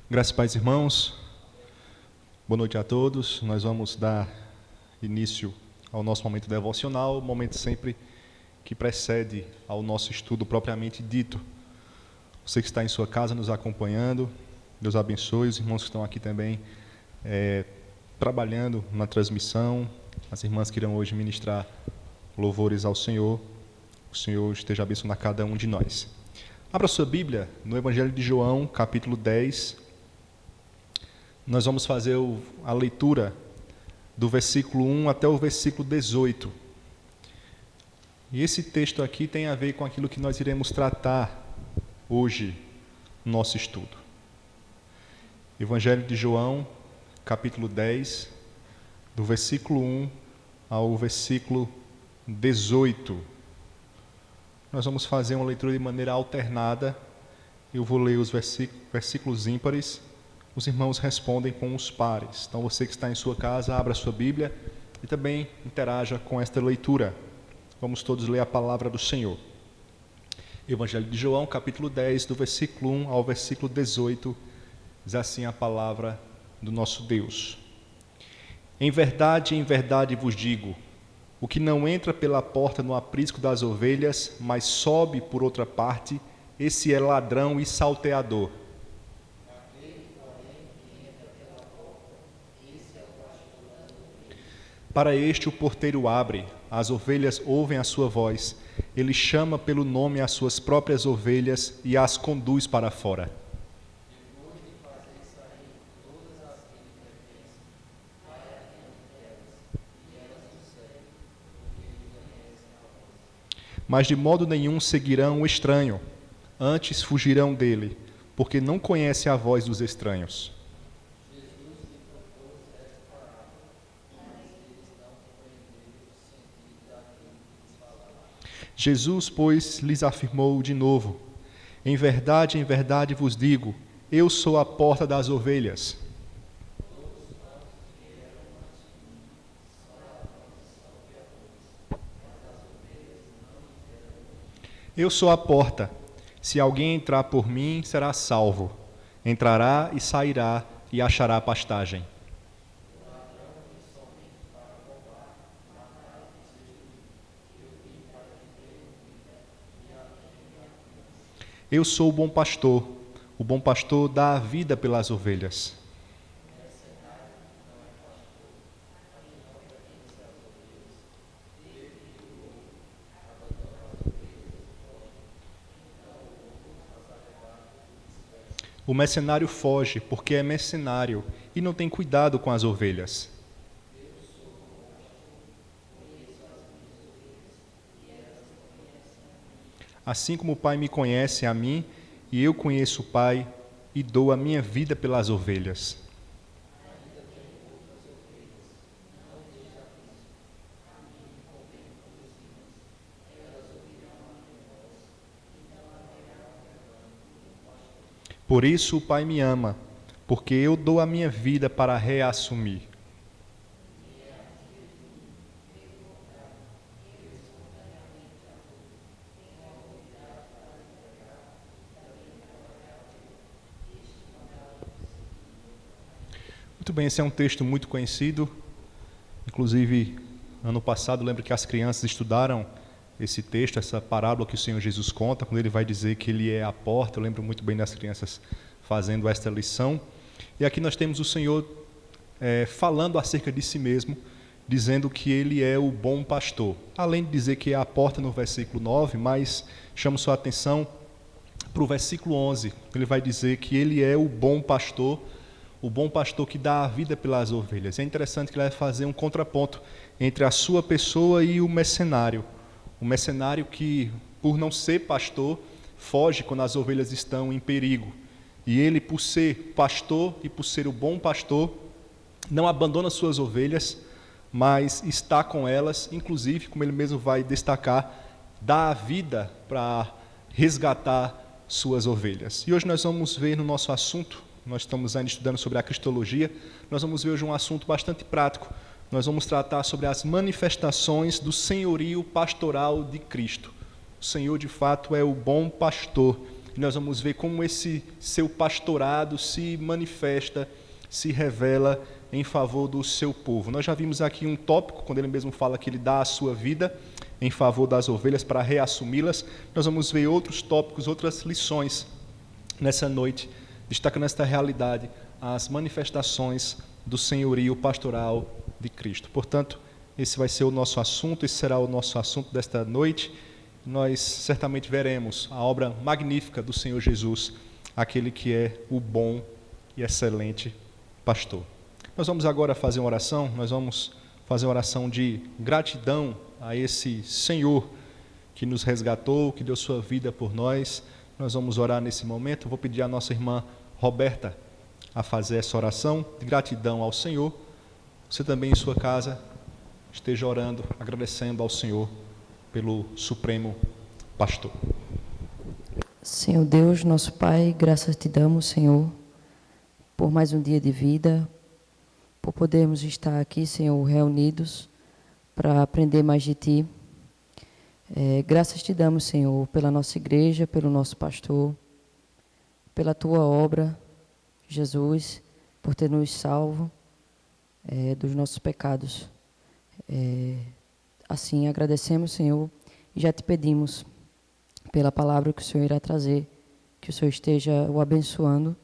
Graças e paz, irmãos. Boa noite a todos. Nós vamos dar início ao nosso momento devocional, momento sempre que precede ao nosso estudo propriamente dito. Você que está em sua casa nos acompanhando, Deus abençoe. Os irmãos que estão aqui também trabalhando na transmissão, as irmãs que irão hoje ministrar louvores ao Senhor. O Senhor esteja abençoando a cada um de nós. Abra sua Bíblia no Evangelho de João, capítulo 10. Nós vamos fazer a leitura do versículo 1 até o versículo 18. E esse texto aqui tem a ver com aquilo que nós iremos tratar hoje no nosso estudo. Evangelho de João, capítulo 10, do versículo 1 ao versículo 18. Nós vamos fazer uma leitura de maneira alternada. Eu vou ler os versículos ímpares. Os irmãos respondem com os pares. Então, você que está em sua casa, abra sua Bíblia e também interaja com esta leitura. Vamos todos ler a palavra do Senhor. Evangelho de João, capítulo 10, do versículo 1 ao versículo 18, diz assim a palavra do nosso Deus. Em verdade vos digo, o que não entra pela porta no aprisco das ovelhas, mas sobe por outra parte, esse é ladrão e salteador. Para este o porteiro abre, as ovelhas ouvem a sua voz, ele chama pelo nome as suas próprias ovelhas e as conduz para fora. Mas de modo nenhum seguirão o estranho, antes fugirão dele, porque não conhece a voz dos estranhos. Jesus, pois, lhes afirmou de novo, em verdade vos digo, eu sou a porta das ovelhas. Eu sou a porta, se alguém entrar por mim, será salvo, entrará e sairá e achará pastagem. Eu sou o bom pastor dá a vida pelas ovelhas. O mercenário foge porque é mercenário e não tem cuidado com as ovelhas. Assim como o Pai me conhece a mim, e eu conheço o Pai, e dou a minha vida pelas ovelhas. Por isso o Pai me ama, porque eu dou a minha vida para reassumir. Muito bem, esse é um texto muito conhecido. Inclusive, ano passado, lembro que as crianças estudaram esse texto, essa parábola que o Senhor Jesus conta, quando ele vai dizer que ele é a porta. Eu lembro muito bem das crianças fazendo esta lição. E aqui nós temos o Senhor falando acerca de si mesmo, dizendo que ele é o bom pastor. Além de dizer que é a porta no versículo 9, mas chamo sua atenção para o versículo 11. Ele vai dizer que ele é o bom pastor que dá a vida pelas ovelhas. É interessante que ele vai fazer um contraponto entre a sua pessoa e o mercenário. O mercenário que, por não ser pastor, foge quando as ovelhas estão em perigo. E ele, por ser pastor e por ser o bom pastor, não abandona suas ovelhas, mas está com elas, inclusive, como ele mesmo vai destacar, dá a vida para resgatar suas ovelhas. E hoje nós vamos ver no nosso assunto, nós estamos ainda estudando sobre a cristologia, nós vamos ver hoje um assunto bastante prático. Nós vamos tratar sobre as manifestações do senhorio pastoral de Cristo. O Senhor, de fato, é o bom pastor e nós vamos ver como esse seu pastorado se manifesta, se revela em favor do seu povo. Nós já vimos aqui um tópico, quando ele mesmo fala que ele dá a sua vida em favor das ovelhas para reassumi-las. Nós vamos ver outros tópicos, outras lições nessa noite, destacando esta realidade, as manifestações do senhorio pastoral de Cristo. Portanto, esse vai ser o nosso assunto, esse será o nosso assunto desta noite. Nós certamente veremos a obra magnífica do Senhor Jesus, aquele que é o bom e excelente pastor. Nós vamos agora fazer uma oração, nós vamos fazer uma oração de gratidão a esse Senhor que nos resgatou, que deu sua vida por nós. Nós vamos orar nesse momento. Vou pedir à nossa irmã Roberta a fazer essa oração de gratidão ao Senhor. Você também em sua casa esteja orando, agradecendo ao Senhor pelo Supremo Pastor. Senhor Deus, nosso Pai, graças te damos, Senhor, por mais um dia de vida, por podermos estar aqui, Senhor, reunidos para aprender mais de Ti. Graças te damos, Senhor, pela nossa igreja, pelo nosso pastor, pela Tua obra, Jesus, por ter nos salvo dos nossos pecados. Assim, agradecemos, Senhor, e já te pedimos pela palavra que o Senhor irá trazer, que o Senhor esteja o abençoando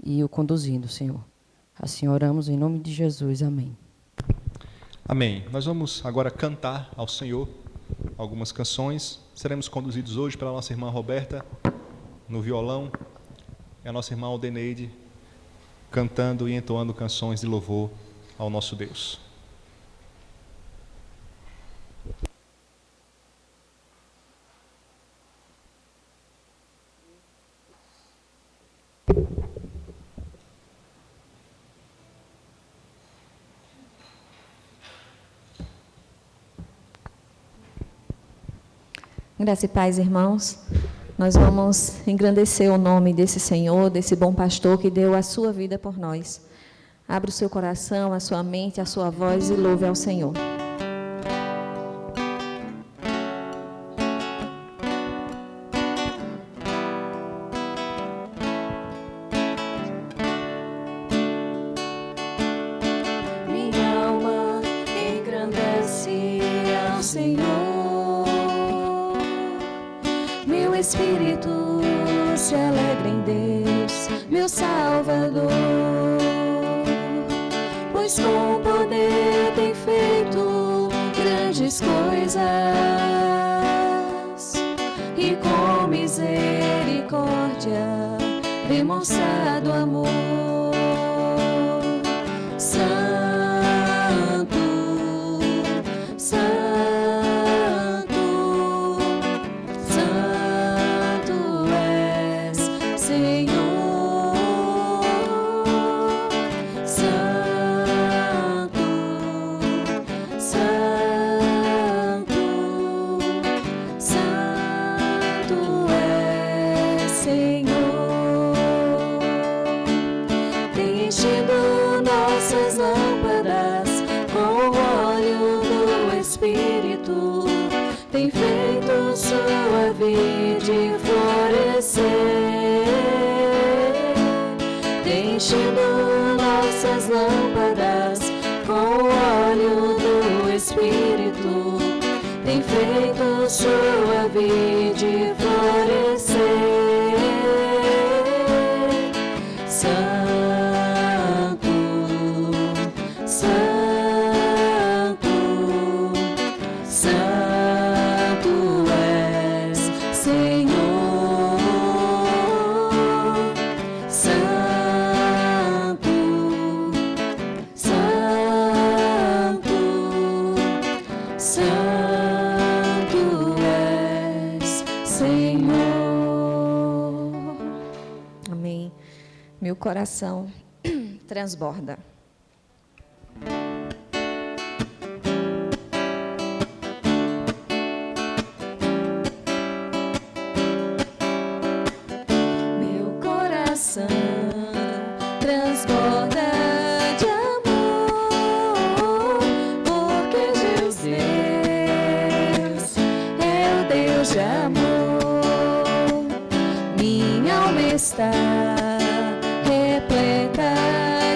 e o conduzindo, Senhor. Assim oramos em nome de Jesus. Amém. Amém. Nós vamos agora cantar ao Senhor algumas canções. Seremos conduzidos hoje pela nossa irmã Roberta no violão e a nossa irmã Aldeneide cantando e entoando canções de louvor ao nosso Deus. Graça e paz, irmãos. Nós vamos engrandecer o nome desse Senhor, desse bom pastor que deu a sua vida por nós. Abra o seu coração, a sua mente, a sua voz e louve ao Senhor. Minha alma engrandece ao Senhor. Meu espírito se alegra em Deus, meu Salvador, pois com poder tem feito grandes coisas e com misericórdia demonstrado amor. Santo, tem feito sua vide florescer, tem enchido nossas lâmpadas com o óleo do Espírito, tem feito sua vide florescer. Santo, Santo, Santo és, Senhor. Santo, Santo, Santo és, Senhor. Amém. Meu coração transborda. Meu coração transborda de amor, porque Deus é o Deus de amor. está repleta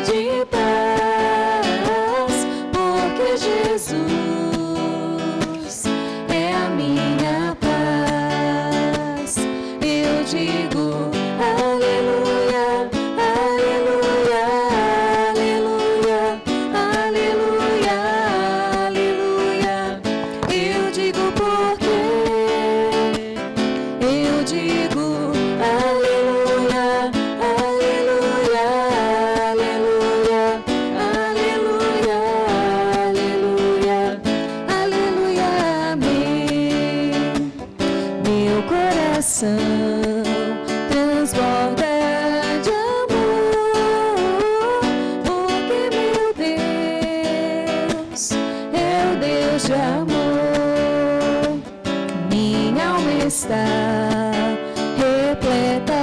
de paz, porque Jesus é a minha paz. Eu digo aleluia, aleluia, aleluia, aleluia, aleluia. Eu digo porque eu digo aleluia, aleluia, aleluia, aleluia, aleluia, amém. Meu coração transborda de amor, porque meu Deus é o Deus de amor. Minha alma está repleta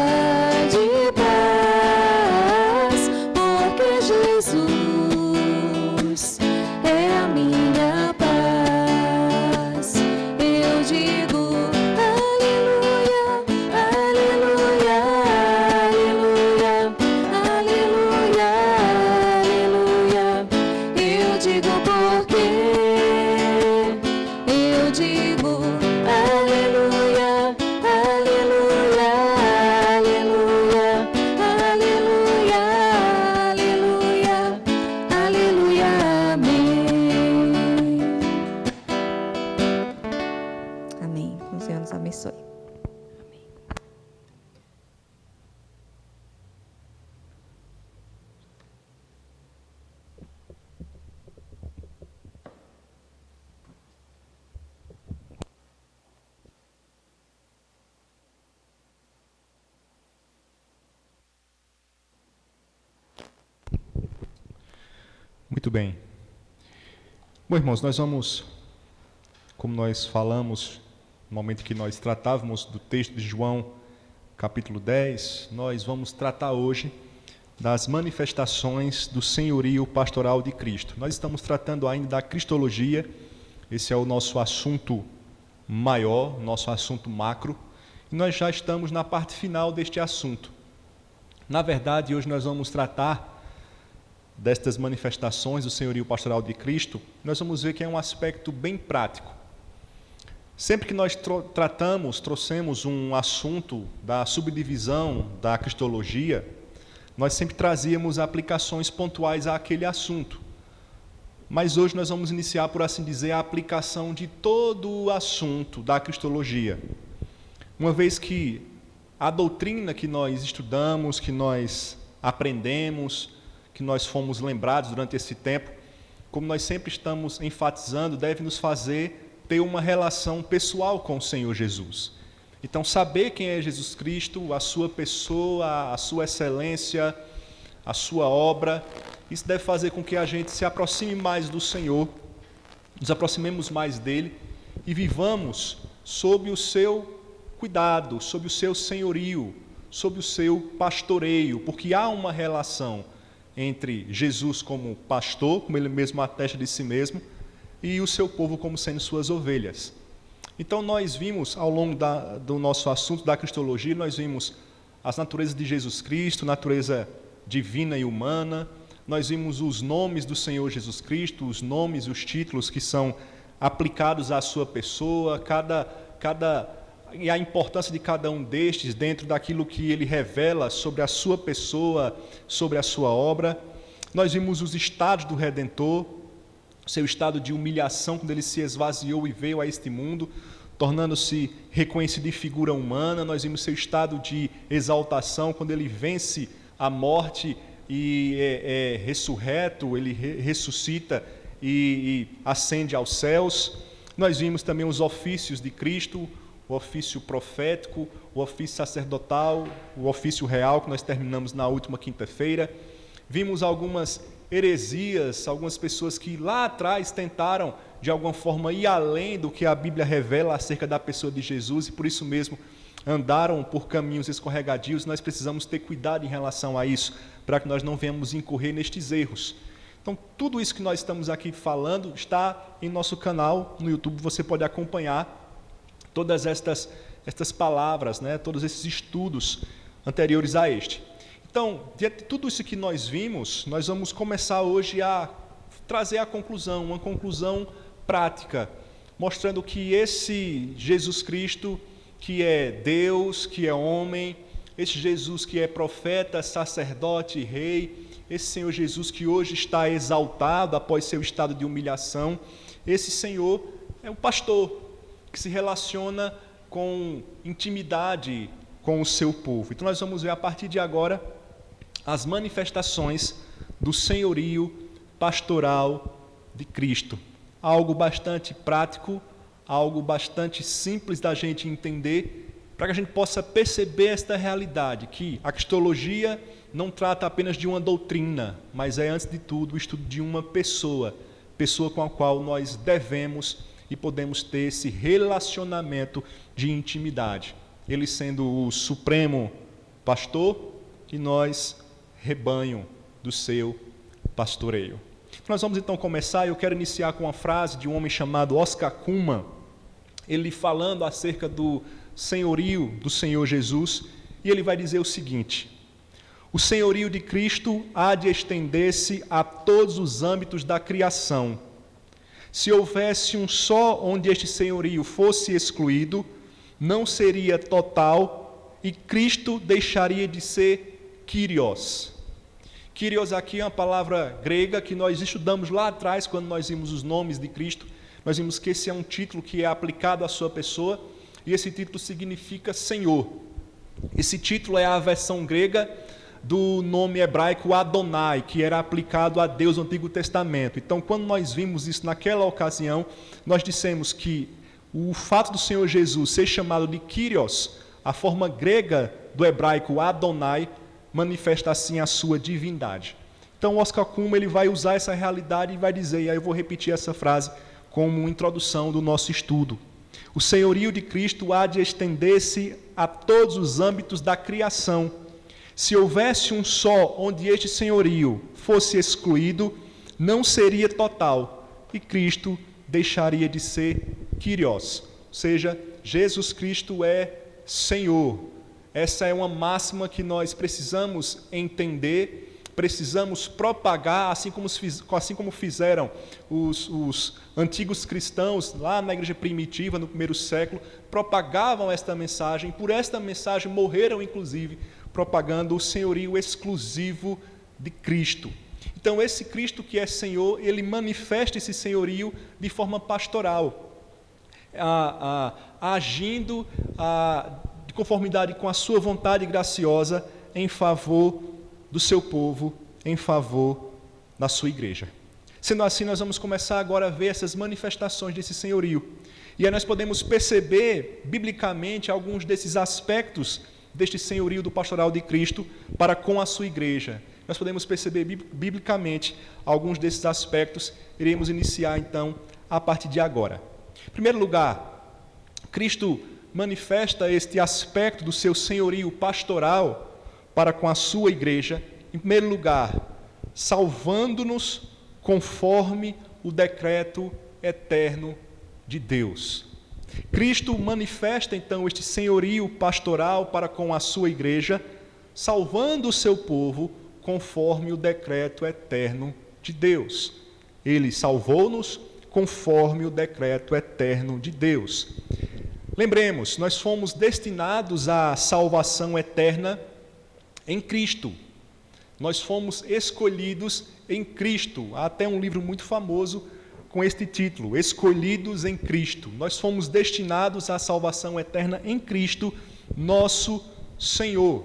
de paz, porque Jesus é a minha paz. Eu digo aleluia, aleluia, aleluia, aleluia, aleluia. Eu digo porque eu digo aleluia, aleluia, aleluia, aleluia, aleluia, aleluia, amém. Amém. O Senhor nos abençoe. Muito bem. Bom, irmãos, nós vamos, como nós falamos no momento que nós tratávamos do texto de João, capítulo 10, nós vamos tratar hoje das manifestações do senhorio pastoral de Cristo. Nós estamos tratando ainda da cristologia, esse é o nosso assunto maior, nosso assunto macro, e nós já estamos na parte final deste assunto. Na verdade, hoje nós vamos tratar destas manifestações do senhorio pastoral de Cristo. Nós vamos ver que é um aspecto bem prático. Sempre que nós trouxemos um assunto da subdivisão da cristologia, nós sempre trazíamos aplicações pontuais àquele assunto. Mas hoje nós vamos iniciar, por assim dizer, a aplicação de todo o assunto da cristologia. Uma vez que a doutrina que nós estudamos, que nós aprendemos, que nós fomos lembrados durante esse tempo, como nós sempre estamos enfatizando, deve nos fazer ter uma relação pessoal com o Senhor Jesus. Então, saber quem é Jesus Cristo, a sua pessoa, a sua excelência, a sua obra, isso deve fazer com que a gente se aproxime mais do Senhor, nos aproximemos mais dele e vivamos sob o seu cuidado, sob o seu senhorio, sob o seu pastoreio, porque há uma relação entre Jesus como pastor, como ele mesmo atesta de si mesmo, e o seu povo como sendo suas ovelhas. Então nós vimos, ao longo do nosso assunto da cristologia, nós vimos as naturezas de Jesus Cristo, natureza divina e humana, nós vimos os nomes do Senhor Jesus Cristo, os nomes e os títulos que são aplicados à sua pessoa, e a importância de cada um destes dentro daquilo que ele revela sobre a sua pessoa, sobre a sua obra. Nós vimos os estados do Redentor, seu estado de humilhação quando ele se esvaziou e veio a este mundo, tornando-se reconhecido em figura humana. Nós vimos seu estado de exaltação quando ele vence a morte e é ressurreto, ele ressuscita e ascende aos céus. Nós vimos também os ofícios de Cristo, o ofício profético, o ofício sacerdotal, o ofício real, que nós terminamos na última quinta-feira. Vimos algumas heresias, algumas pessoas que lá atrás tentaram, de alguma forma, ir além do que a Bíblia revela acerca da pessoa de Jesus, e por isso mesmo andaram por caminhos escorregadios. Nós precisamos ter cuidado em relação a isso, para que nós não venhamos incorrer nestes erros. Então, tudo isso que nós estamos aqui falando está em nosso canal no YouTube, você pode acompanhar todas estas palavras, né, todos esses estudos anteriores a este. Então, diante de tudo isso que nós vimos, nós vamos começar hoje a trazer a conclusão, uma conclusão prática, mostrando que esse Jesus Cristo, que é Deus, que é homem, esse Jesus que é profeta, sacerdote, rei, esse Senhor Jesus que hoje está exaltado após seu estado de humilhação, esse Senhor é um pastor que se relaciona com intimidade com o seu povo. Então nós vamos ver a partir de agora as manifestações do senhorio pastoral de Cristo. Algo bastante prático, algo bastante simples da gente entender, para que a gente possa perceber esta realidade, que a cristologia não trata apenas de uma doutrina, mas é, antes de tudo, o estudo de uma pessoa com a qual nós devemos e podemos ter esse relacionamento de intimidade. Ele sendo o supremo pastor e nós, rebanho do seu pastoreio. Nós vamos então começar, eu quero iniciar com uma frase de um homem chamado Oscar Cullmann, ele falando acerca do senhorio do Senhor Jesus, e ele vai dizer o seguinte: o senhorio de Cristo há de estender-se a todos os âmbitos da criação. Se houvesse um só onde este senhorio fosse excluído, não seria total e Cristo deixaria de ser Kyrios. Kyrios aqui é uma palavra grega que nós estudamos lá atrás, quando nós vimos os nomes de Cristo. Nós vimos que esse é um título que é aplicado à sua pessoa, e esse título significa Senhor. Esse título é a versão grega do nome hebraico Adonai, que era aplicado a Deus no Antigo Testamento. Então, quando nós vimos isso naquela ocasião, nós dissemos que o fato do Senhor Jesus ser chamado de Kyrios, a forma grega do hebraico Adonai, manifesta assim a sua divindade. Então, Oscar Cullmann ele vai usar essa realidade e vai dizer, e aí eu vou repetir essa frase como introdução do nosso estudo: o senhorio de Cristo há de estender-se a todos os âmbitos da criação. Se houvesse um só onde este senhorio fosse excluído, não seria total, e Cristo deixaria de ser Kyrios, ou seja, Jesus Cristo é Senhor. Essa é uma máxima que nós precisamos entender, precisamos propagar, assim como fizeram os antigos cristãos lá na igreja primitiva, no primeiro século, propagavam esta mensagem, por esta mensagem morreram inclusive, propagando o senhorio exclusivo de Cristo. Então, esse Cristo que é Senhor, ele manifesta esse senhorio de forma pastoral, agindo de conformidade com a sua vontade graciosa em favor do seu povo, em favor da sua igreja. Sendo assim, nós vamos começar agora a ver essas manifestações desse senhorio. E aí nós podemos perceber, biblicamente, alguns desses aspectos deste senhorio do pastoral de Cristo para com a sua igreja. Nós podemos perceber biblicamente alguns desses aspectos. Iremos iniciar então a partir de agora. Em primeiro lugar, Cristo manifesta este aspecto do seu senhorio pastoral para com a sua igreja, em primeiro lugar, salvando-nos conforme o decreto eterno de Deus. Cristo manifesta então este senhorio pastoral para com a sua igreja, salvando o seu povo conforme o decreto eterno de Deus. Ele salvou-nos conforme o decreto eterno de Deus. Lembremos, nós fomos destinados à salvação eterna em Cristo. Nós fomos escolhidos em Cristo. Há até um livro muito famoso com este título, Escolhidos em Cristo. Nós fomos destinados à salvação eterna em Cristo, nosso Senhor.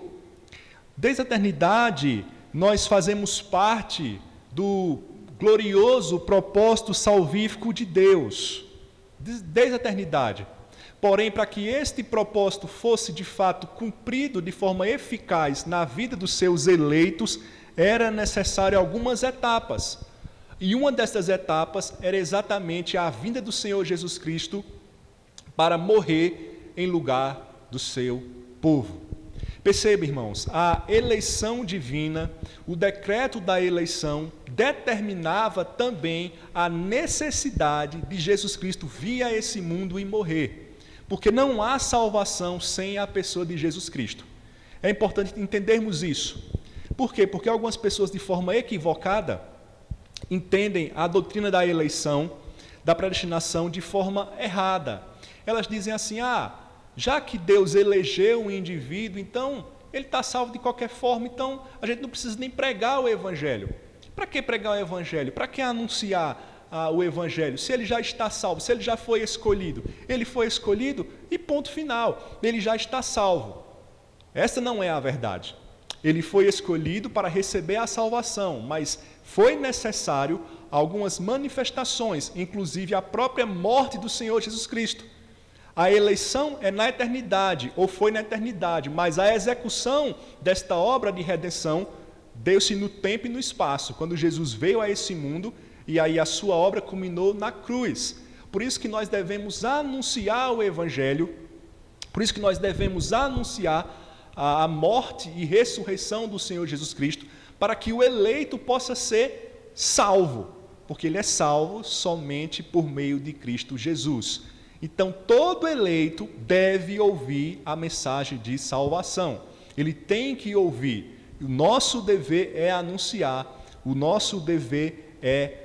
Desde a eternidade, nós fazemos parte do glorioso propósito salvífico de Deus. Desde a eternidade. Porém, para que este propósito fosse de fato cumprido de forma eficaz na vida dos seus eleitos, era necessário algumas etapas. E uma dessas etapas era exatamente a vinda do Senhor Jesus Cristo para morrer em lugar do seu povo. Perceba, irmãos, a eleição divina, o decreto da eleição, determinava também a necessidade de Jesus Cristo vir a esse mundo e morrer. Porque não há salvação sem a pessoa de Jesus Cristo. É importante entendermos isso. Por quê? Porque algumas pessoas, de forma equivocada, entendem a doutrina da eleição, da predestinação, de forma errada. Elas dizem assim, já que Deus elegeu um indivíduo, então ele está salvo de qualquer forma, então a gente não precisa nem pregar o Evangelho. Para que pregar o Evangelho? Para que anunciar o Evangelho? Se ele já está salvo, se ele já foi escolhido. Ele foi escolhido e ponto final. Ele já está salvo. Essa não é a verdade. Ele foi escolhido para receber a salvação, mas foi necessário algumas manifestações, inclusive a própria morte do Senhor Jesus Cristo. A eleição é na eternidade, ou foi na eternidade, mas a execução desta obra de redenção deu-se no tempo e no espaço, quando Jesus veio a esse mundo, e aí a sua obra culminou na cruz. Por isso que nós devemos anunciar o Evangelho, por isso que nós devemos anunciar a morte e ressurreição do Senhor Jesus Cristo, para que o eleito possa ser salvo, porque ele é salvo somente por meio de Cristo Jesus. Então, todo eleito deve ouvir a mensagem de salvação. Ele tem que ouvir. O nosso dever é anunciar, o nosso dever é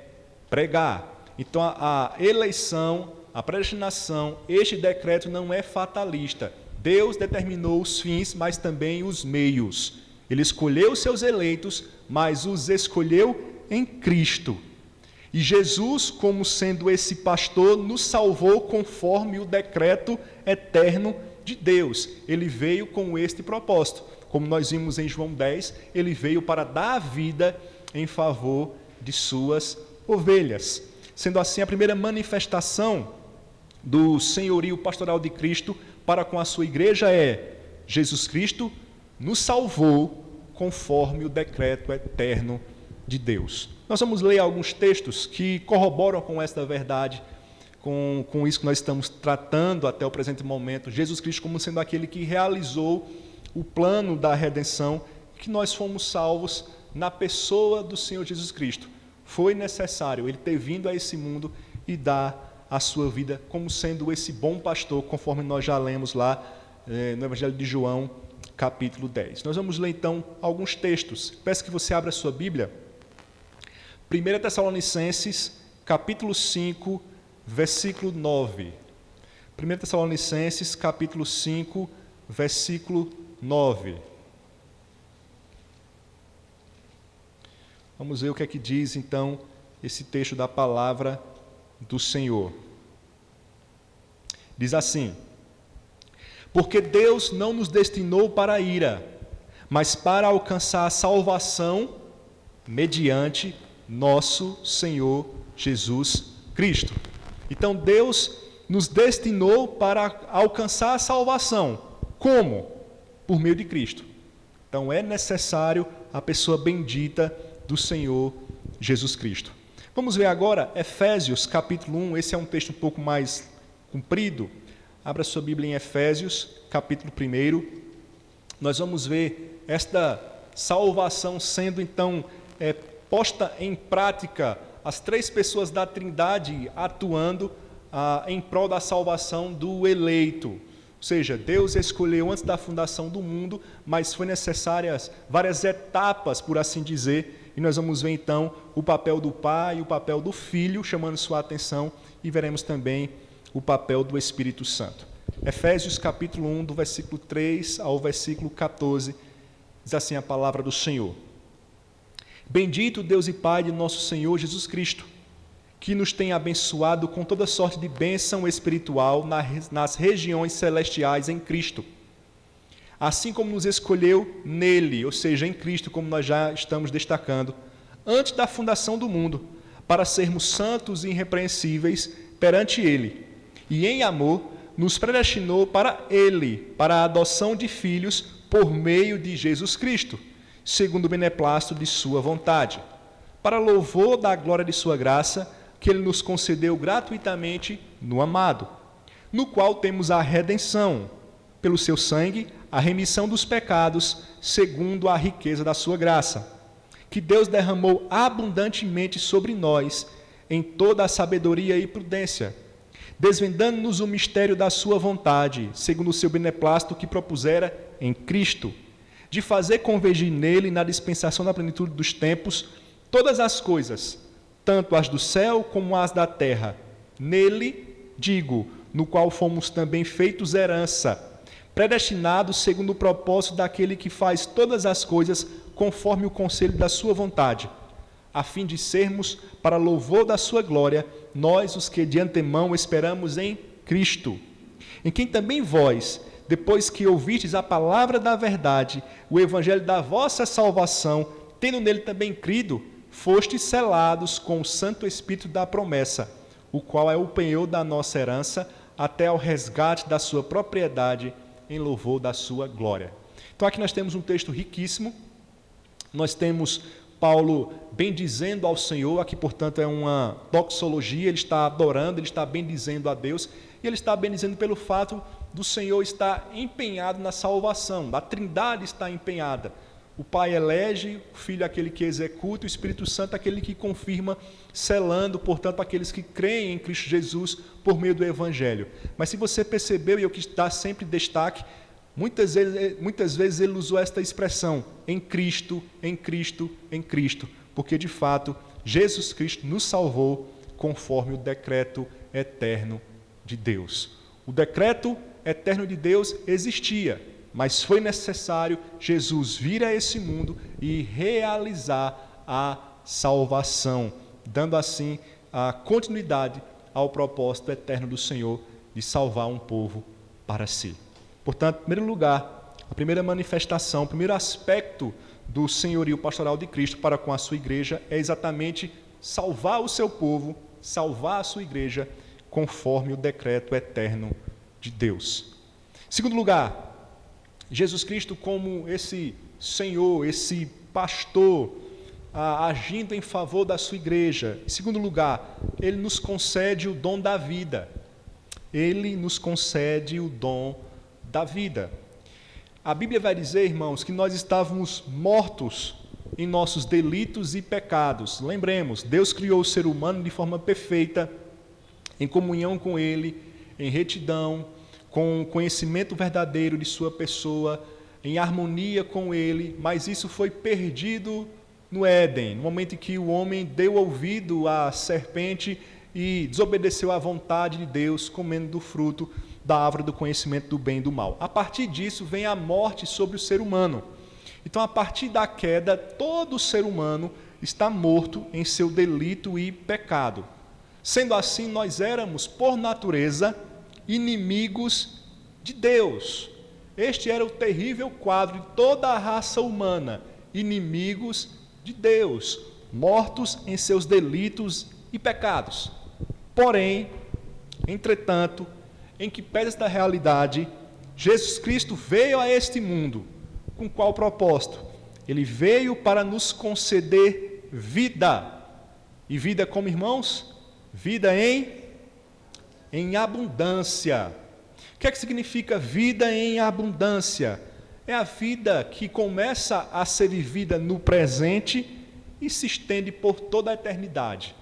pregar. Então, a eleição, a predestinação, este decreto não é fatalista. Deus determinou os fins, mas também os meios. Ele escolheu os seus eleitos, mas os escolheu em Cristo. E Jesus, como sendo esse pastor, nos salvou conforme o decreto eterno de Deus. Ele veio com este propósito. Como nós vimos em João 10, ele veio para dar a vida em favor de suas ovelhas. Sendo assim, a primeira manifestação do senhorio pastoral de Cristo para com a sua igreja é: Jesus Cristo nos salvou conforme o decreto eterno de Deus. Nós vamos ler alguns textos que corroboram com esta verdade, com isso que nós estamos tratando até o presente momento. Jesus Cristo como sendo aquele que realizou o plano da redenção, que nós fomos salvos na pessoa do Senhor Jesus Cristo. Foi necessário ele ter vindo a esse mundo e dar a sua vida como sendo esse bom pastor, conforme nós já lemos lá no Evangelho de João, capítulo 10. Nós vamos ler então alguns textos. Peço que você abra a sua Bíblia. 1 Tessalonicenses, capítulo 5, versículo 9. 1 Tessalonicenses, capítulo 5, versículo 9. Vamos ver o que é que diz então esse texto da palavra do Senhor. Diz assim: porque Deus não nos destinou para a ira, mas para alcançar a salvação mediante nosso Senhor Jesus Cristo. Então Deus nos destinou para alcançar a salvação. Como? Por meio de Cristo. Então é necessário a pessoa bendita do Senhor Jesus Cristo. Vamos ver agora Efésios capítulo 1, esse é um texto um pouco mais comprido. Abra sua Bíblia em Efésios capítulo 1. Nós vamos ver esta salvação sendo então posta em prática, as três pessoas da Trindade atuando em prol da salvação do eleito. Ou seja, Deus escolheu antes da fundação do mundo, mas foi necessárias várias etapas, por assim dizer, e nós vamos ver então o papel do Pai e o papel do Filho, chamando sua atenção, e veremos também o papel do Espírito Santo. Efésios capítulo 1, do versículo 3 ao versículo 14, diz assim a palavra do Senhor. Bendito Deus e Pai de nosso Senhor Jesus Cristo, que nos tem abençoado com toda sorte de bênção espiritual nas regiões celestiais em Cristo, assim como nos escolheu nele, ou seja, em Cristo, como nós já estamos destacando, antes da fundação do mundo, para sermos santos e irrepreensíveis perante ele, e em amor nos predestinou para ele, para a adoção de filhos por meio de Jesus Cristo, segundo o beneplácito de sua vontade, para louvor da glória de sua graça, que ele nos concedeu gratuitamente no amado, no qual temos a redenção, pelo seu sangue, a remissão dos pecados, segundo a riqueza da sua graça, que Deus derramou abundantemente sobre nós, em toda a sabedoria e prudência, desvendando-nos o mistério da sua vontade, segundo o seu beneplácito que propusera em Cristo, de fazer convergir nele, na dispensação da plenitude dos tempos, todas as coisas, tanto as do céu como as da terra. Nele, digo, no qual fomos também feitos herança, predestinados segundo o propósito daquele que faz todas as coisas conforme o conselho da sua vontade, a fim de sermos, para louvor da sua glória, nós os que de antemão esperamos em Cristo, em quem também vós, depois que ouvistes a palavra da verdade, o evangelho da vossa salvação, tendo nele também crido, fostes selados com o Santo Espírito da promessa, o qual é o penhor da nossa herança, até ao resgate da sua propriedade, em louvor da sua glória. Então aqui nós temos um texto riquíssimo, nós temos Paulo bendizendo ao Senhor, aqui portanto é uma doxologia, ele está adorando, ele está bendizendo a Deus, e ele está bendizendo pelo fato do Senhor estar empenhado na salvação, a Trindade está empenhada. O Pai elege, o Filho é aquele que executa, o Espírito Santo é aquele que confirma, selando, portanto, aqueles que creem em Cristo Jesus por meio do Evangelho. Mas se você percebeu, e eu quis dar sempre destaque, muitas vezes ele usou esta expressão, em Cristo, em Cristo, em Cristo, porque de fato Jesus Cristo nos salvou conforme o decreto eterno de Deus. O decreto eterno de Deus existia, mas foi necessário Jesus vir a esse mundo e realizar a salvação, dando assim a continuidade ao propósito eterno do Senhor de salvar um povo para si. Portanto, em primeiro lugar, a primeira manifestação, o primeiro aspecto do senhorio pastoral de Cristo para com a sua igreja é exatamente salvar o seu povo, salvar a sua igreja, conforme o decreto eterno de Deus. Em segundo lugar, Jesus Cristo como esse Senhor, esse pastor, agindo em favor da sua igreja. Em segundo lugar, ele nos concede o dom da vida. Ele nos concede o dom da vida. A Bíblia vai dizer, irmãos, que nós estávamos mortos em nossos delitos e pecados. Lembremos, Deus criou o ser humano de forma perfeita, em comunhão com ele, em retidão, com conhecimento verdadeiro de sua pessoa, em harmonia com ele, mas isso foi perdido no Éden, no momento em que o homem deu ouvido à serpente e desobedeceu à vontade de Deus, comendo do fruto da árvore do conhecimento do bem e do mal. A partir disso vem a morte sobre o ser humano. Então, a partir da queda, todo ser humano está morto em seu delito e pecado. Sendo assim, nós éramos, por natureza, inimigos de Deus. Este era o terrível quadro de toda a raça humana, inimigos de Deus, mortos em seus delitos e pecados. Porém, entretanto, em que pese esta realidade, Jesus Cristo veio a este mundo. Com qual propósito? Ele veio para nos conceder vida. E vida como, irmãos? Vida em abundância. O que é que significa vida em abundância? É a vida que começa a ser vivida no presente e se estende por toda a eternidade.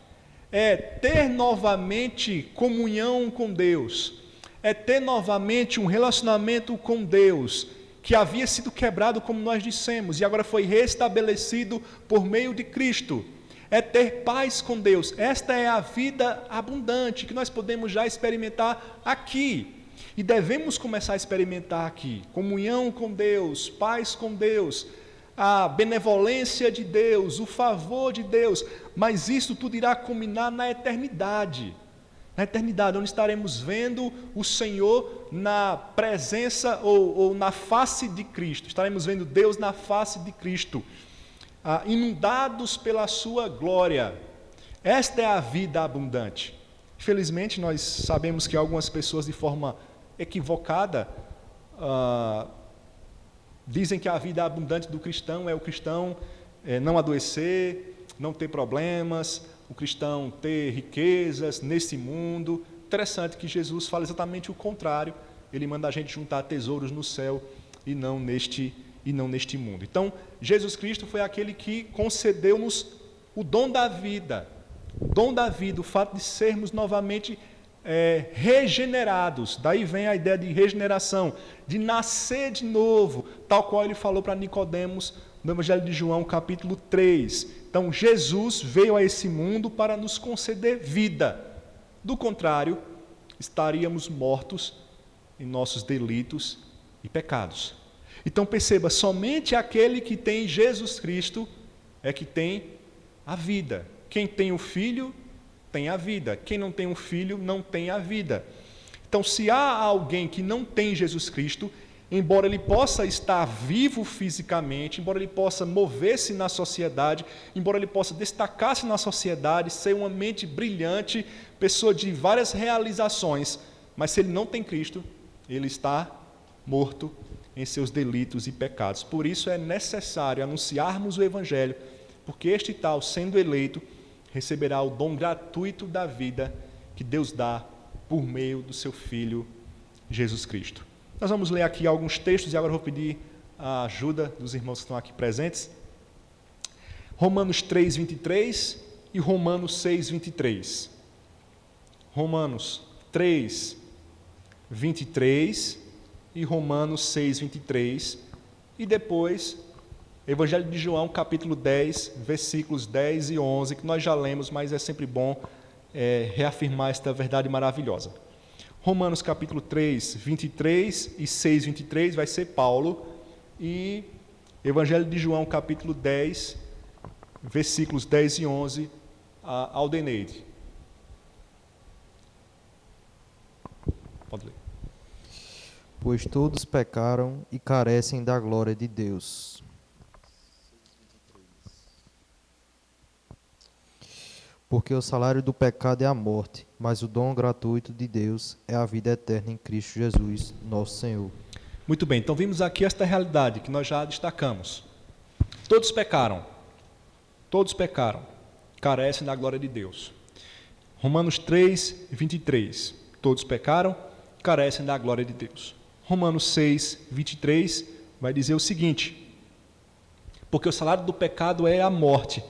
É ter novamente comunhão com Deus. É ter novamente um relacionamento com Deus, que havia sido quebrado, como nós dissemos, e agora foi restabelecido por meio de Cristo. É ter paz com Deus. Esta é a vida abundante que nós podemos já experimentar aqui. E devemos começar a experimentar aqui. Comunhão com Deus, paz com Deus, a benevolência de Deus, o favor de Deus. Mas isso tudo irá culminar na eternidade. Na eternidade, onde estaremos vendo o Senhor na presença ou na face de Cristo. Estaremos vendo Deus na face de Cristo. Inundados pela sua glória. Esta é a vida abundante. Infelizmente, nós sabemos que algumas pessoas, de forma equivocada, dizem que a vida abundante do cristão é o cristão não adoecer, não ter problemas, o cristão ter riquezas nesse mundo. Interessante que Jesus fala exatamente o contrário. Ele manda a gente juntar tesouros no céu e não neste mundo. Então, Jesus Cristo foi aquele que concedeu-nos o dom da vida. O dom da vida, o fato de sermos novamente regenerados. Daí vem a ideia de regeneração, de nascer de novo, tal qual ele falou para Nicodemos no Evangelho de João, capítulo 3. Então, Jesus veio a esse mundo para nos conceder vida. Do contrário, estaríamos mortos em nossos delitos e pecados. Então, perceba, somente aquele que tem Jesus Cristo é que tem a vida. Quem tem o Filho tem a vida. Quem não tem um filho não tem a vida. Então, se há alguém que não tem Jesus Cristo, embora ele possa estar vivo fisicamente, embora ele possa mover-se na sociedade, embora ele possa destacar-se na sociedade, ser uma mente brilhante, pessoa de várias realizações, mas se ele não tem Cristo, ele está morto em seus delitos e pecados. Por isso é necessário anunciarmos o Evangelho, porque este tal, sendo eleito, receberá o dom gratuito da vida que Deus dá por meio do seu Filho Jesus Cristo. Nós vamos ler aqui alguns textos e agora eu vou pedir a ajuda dos irmãos que estão aqui presentes. Romanos 3, 23 e Romanos 6, 23. Romanos 3, 23 e Romanos 6, 23. E depois, Evangelho de João, capítulo 10, versículos 10 e 11, que nós já lemos, mas é sempre bom reafirmar esta verdade maravilhosa. Romanos capítulo 3, 23 e 6, 23 vai ser Paulo, e Evangelho de João capítulo 10, versículos 10 e 11, Aldeneide. Pode ler. Pois todos pecaram e carecem da glória de Deus. Porque o salário do pecado é a morte, mas o dom gratuito de Deus é a vida eterna em Cristo Jesus, nosso Senhor. Muito bem, então vimos aqui esta realidade que nós já destacamos. Todos pecaram, carecem da glória de Deus. Romanos 3, 23, todos pecaram, carecem da glória de Deus. Romanos 6, 23 vai dizer o seguinte: porque o salário do pecado é a morte,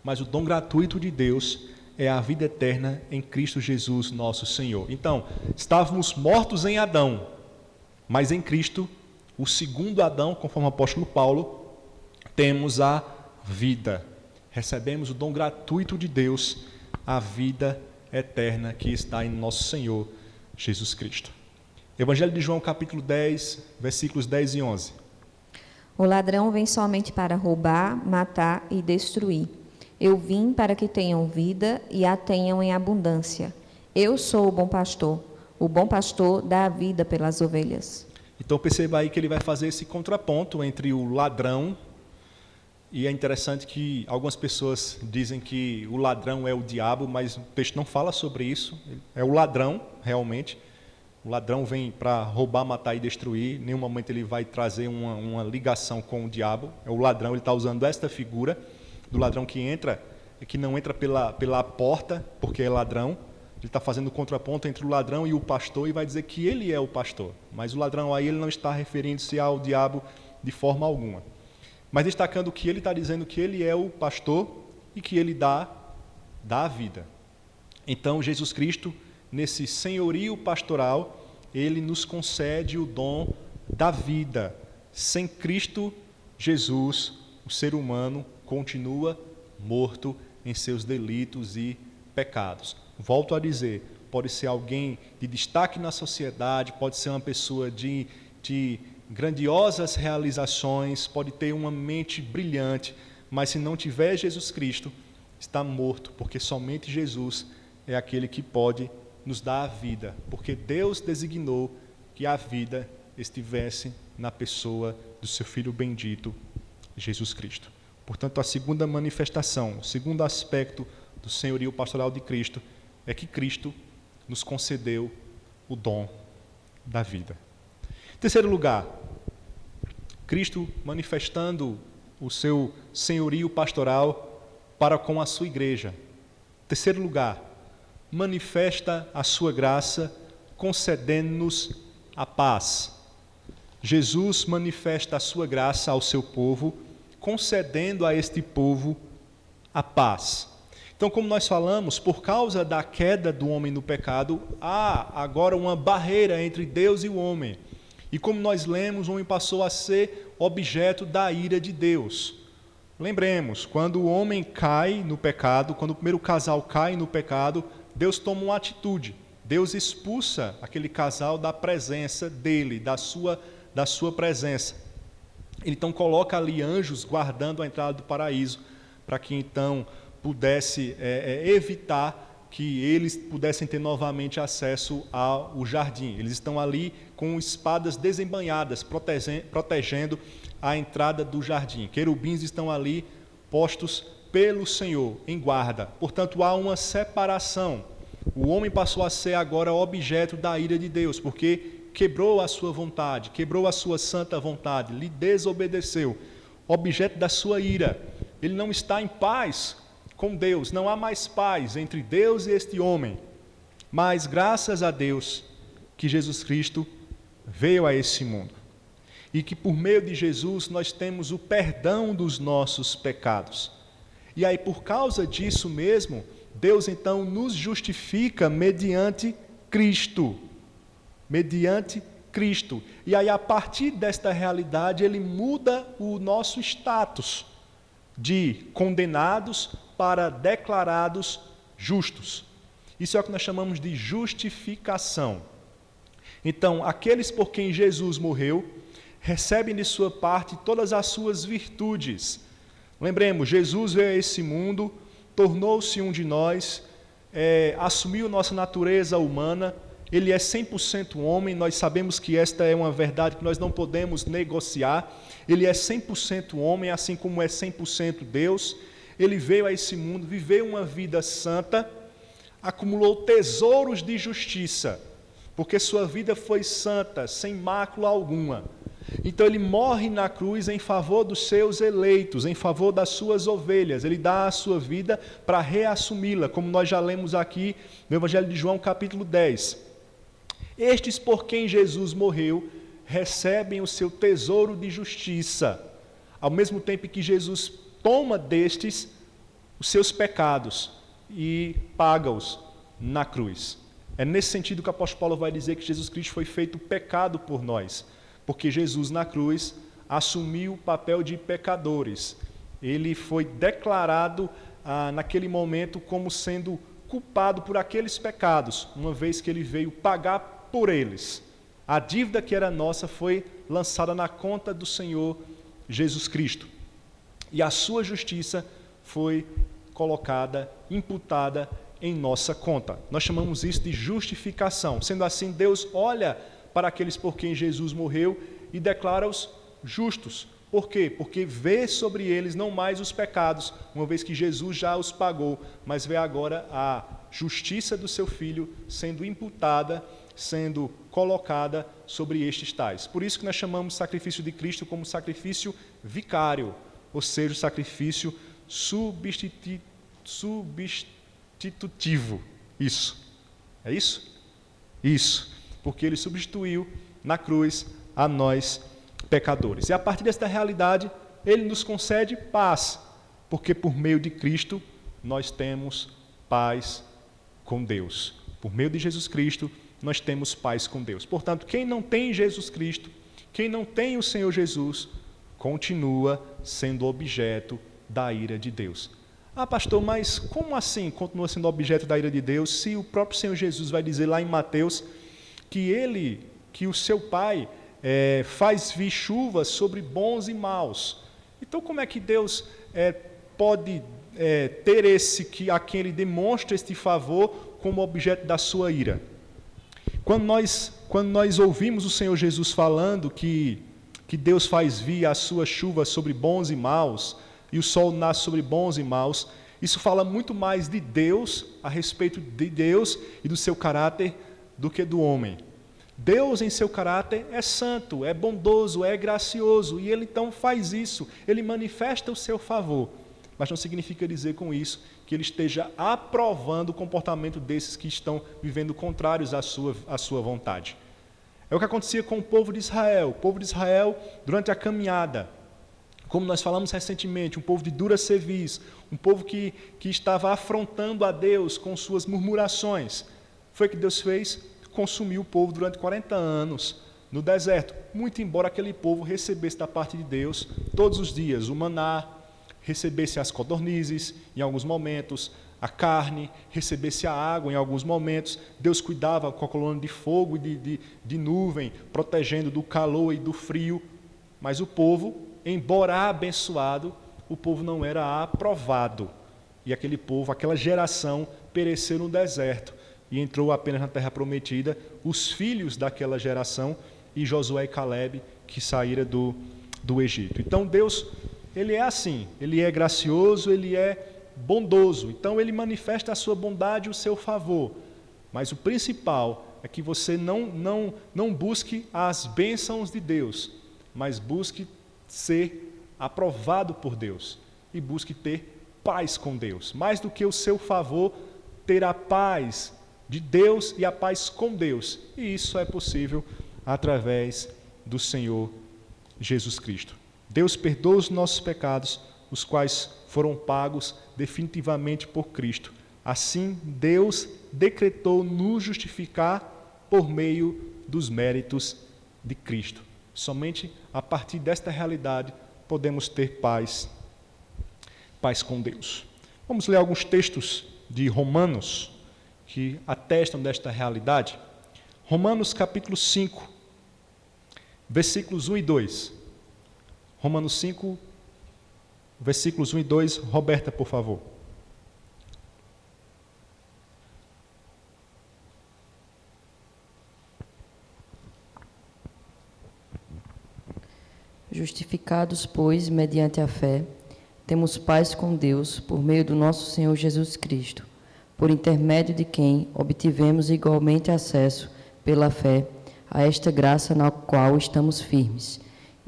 mas o dom gratuito de Deus é a vida eterna em Cristo Jesus, nosso Senhor. Então, estávamos mortos em Adão, mas em Cristo, o segundo Adão, conforme o apóstolo Paulo, temos a vida. Recebemos o dom gratuito de Deus, a vida eterna que está em nosso Senhor Jesus Cristo. Evangelho de João, capítulo 10, versículos 10 e 11. O ladrão vem somente para roubar, matar e destruir. Eu vim para que tenham vida e a tenham em abundância. Eu sou o bom pastor. O bom pastor dá a vida pelas ovelhas. Então perceba aí que ele vai fazer esse contraponto entre o ladrão, e é interessante que algumas pessoas dizem que o ladrão é o diabo, mas o texto não fala sobre isso. É o ladrão, realmente. O ladrão vem para roubar, matar e destruir. Em nenhum momento ele vai trazer uma ligação com o diabo. É o ladrão, ele está usando esta figura do ladrão que não entra pela porta, porque é ladrão. Ele está fazendo o contraponto entre o ladrão e o pastor e vai dizer que ele é o pastor. Mas o ladrão aí ele não está referindo-se ao diabo de forma alguma. Mas destacando que ele está dizendo que ele é o pastor e que ele dá a vida. Então Jesus Cristo, nesse senhorio pastoral, ele nos concede o dom da vida. Sem Cristo Jesus, o ser humano continua morto em seus delitos e pecados. Volto a dizer, pode ser alguém de destaque na sociedade, pode ser uma pessoa de grandiosas realizações, pode ter uma mente brilhante, mas se não tiver Jesus Cristo, está morto, porque somente Jesus é aquele que pode nos dar a vida, porque Deus designou que a vida estivesse na pessoa do seu Filho bendito, Jesus Cristo. Portanto, a segunda manifestação, o segundo aspecto do senhorio pastoral de Cristo é que Cristo nos concedeu o dom da vida. Em terceiro lugar, Cristo manifestando o seu senhorio pastoral para com a sua igreja. Em terceiro lugar, manifesta a sua graça concedendo-nos a paz. Jesus manifesta a sua graça ao seu povo, concedendo a este povo a paz. Então, como nós falamos, por causa da queda do homem no pecado, há agora uma barreira entre Deus e o homem. E como nós lemos, o homem passou a ser objeto da ira de Deus. Lembremos, quando o homem cai no pecado, quando o primeiro casal cai no pecado, Deus toma uma atitude. Deus expulsa aquele casal da presença dele, da sua presença. Ele então coloca ali anjos guardando a entrada do paraíso, para que então pudesse evitar que eles pudessem ter novamente acesso ao jardim. Eles estão ali com espadas desembainhadas, protegendo a entrada do jardim. Querubins estão ali postos pelo Senhor, em guarda. Portanto, há uma separação. O homem passou a ser agora objeto da ira de Deus, porque quebrou a sua vontade, quebrou a sua santa vontade, lhe desobedeceu, objeto da sua ira. Ele não está em paz com Deus, não há mais paz entre Deus e este homem. Mas graças a Deus que Jesus Cristo veio a esse mundo e que por meio de Jesus nós temos o perdão dos nossos pecados. E aí, por causa disso mesmo, Deus então nos justifica mediante Cristo. Mediante Cristo. E aí, a partir desta realidade, ele muda o nosso status de condenados para declarados justos. Isso é o que nós chamamos de justificação. Então, aqueles por quem Jesus morreu, recebem de sua parte todas as suas virtudes. Lembremos, Jesus veio a esse mundo, tornou-se um de nós, assumiu nossa natureza humana, ele é 100% homem, nós sabemos que esta é uma verdade que nós não podemos negociar. Ele é 100% homem, assim como é 100% Deus. Ele veio a esse mundo, viveu uma vida santa, acumulou tesouros de justiça, porque sua vida foi santa, sem mácula alguma. Então ele morre na cruz em favor dos seus eleitos, em favor das suas ovelhas. Ele dá a sua vida para reassumi-la, como nós já lemos aqui no Evangelho de João, capítulo 10. Estes por quem Jesus morreu, recebem o seu tesouro de justiça, ao mesmo tempo que Jesus toma destes os seus pecados e paga-os na cruz. É nesse sentido que o apóstolo Paulo vai dizer que Jesus Cristo foi feito pecado por nós, porque Jesus na cruz assumiu o papel de pecadores. Ele foi declarado naquele momento como sendo culpado por aqueles pecados, uma vez que ele veio pagar por eles. A dívida que era nossa foi lançada na conta do Senhor Jesus Cristo. E a sua justiça foi colocada, imputada em nossa conta. Nós chamamos isso de justificação. Sendo assim, Deus olha para aqueles por quem Jesus morreu e declara-os justos. Por quê? Porque vê sobre eles não mais os pecados, uma vez que Jesus já os pagou, mas vê agora a justiça do seu Filho sendo imputada, sendo colocada sobre estes tais. Por isso que nós chamamos o sacrifício de Cristo como sacrifício vicário, ou seja, o sacrifício substitutivo. Isso. É isso? Isso. Porque ele substituiu na cruz a nós, pecadores. E a partir desta realidade, ele nos concede paz, porque por meio de Cristo nós temos paz com Deus. Por meio de Jesus Cristo, nós temos paz com Deus. Portanto, quem não tem Jesus Cristo, quem não tem o Senhor Jesus, continua sendo objeto da ira de Deus. Ah, pastor, mas como assim continua sendo objeto da ira de Deus, se o próprio Senhor Jesus vai dizer lá em Mateus que o seu Pai faz vir chuva sobre bons e maus? Então, como é que Deus pode ter a quem ele demonstra este favor como objeto da sua ira? Quando nós ouvimos o Senhor Jesus falando que Deus faz vir a sua chuva sobre bons e maus, e o sol nasce sobre bons e maus, isso fala muito mais de Deus, a respeito de Deus e do seu caráter, do que do homem. Deus em seu caráter é santo, é bondoso, é gracioso, e ele então faz isso, ele manifesta o seu favor. Mas não significa dizer com isso que ele esteja aprovando o comportamento desses que estão vivendo contrários à sua vontade. É o que acontecia com o povo de Israel. O povo de Israel, durante a caminhada, Como nós falamos recentemente, um povo de dura cerviz, um povo que estava afrontando a Deus com suas murmurações. Foi o que Deus fez? Consumiu o povo durante 40 anos no deserto, muito embora aquele povo recebesse da parte de Deus todos os dias o maná, recebesse as codornizes em alguns momentos, a carne, recebesse a água em alguns momentos. Deus cuidava com a coluna de fogo e de nuvem, protegendo do calor e do frio, mas o povo, embora abençoado, o povo não era aprovado. E aquele povo, aquela geração, pereceu no deserto e entrou apenas na terra prometida os filhos daquela geração e Josué e Caleb, que saíram do Egito. Então Deus, ele é assim, ele é gracioso, ele é bondoso. Então ele manifesta a sua bondade e o seu favor. Mas o principal é que você não busque as bênçãos de Deus, mas busque ser aprovado por Deus e busque ter paz com Deus. Mais do que o seu favor, ter a paz de Deus e a paz com Deus. E isso é possível através do Senhor Jesus Cristo. Deus perdoa os nossos pecados, os quais foram pagos definitivamente por Cristo. Assim, Deus decretou nos justificar por meio dos méritos de Cristo. Somente a partir desta realidade podemos ter paz com Deus. Vamos ler alguns textos de Romanos que atestam desta realidade. Romanos capítulo 5, versículos 1 e 2. Romanos 5, versículos 1 e 2. Roberta, por favor. Justificados, pois, mediante a fé, temos paz com Deus por meio do nosso Senhor Jesus Cristo, por intermédio de quem obtivemos igualmente acesso, pela fé, a esta graça na qual estamos firmes,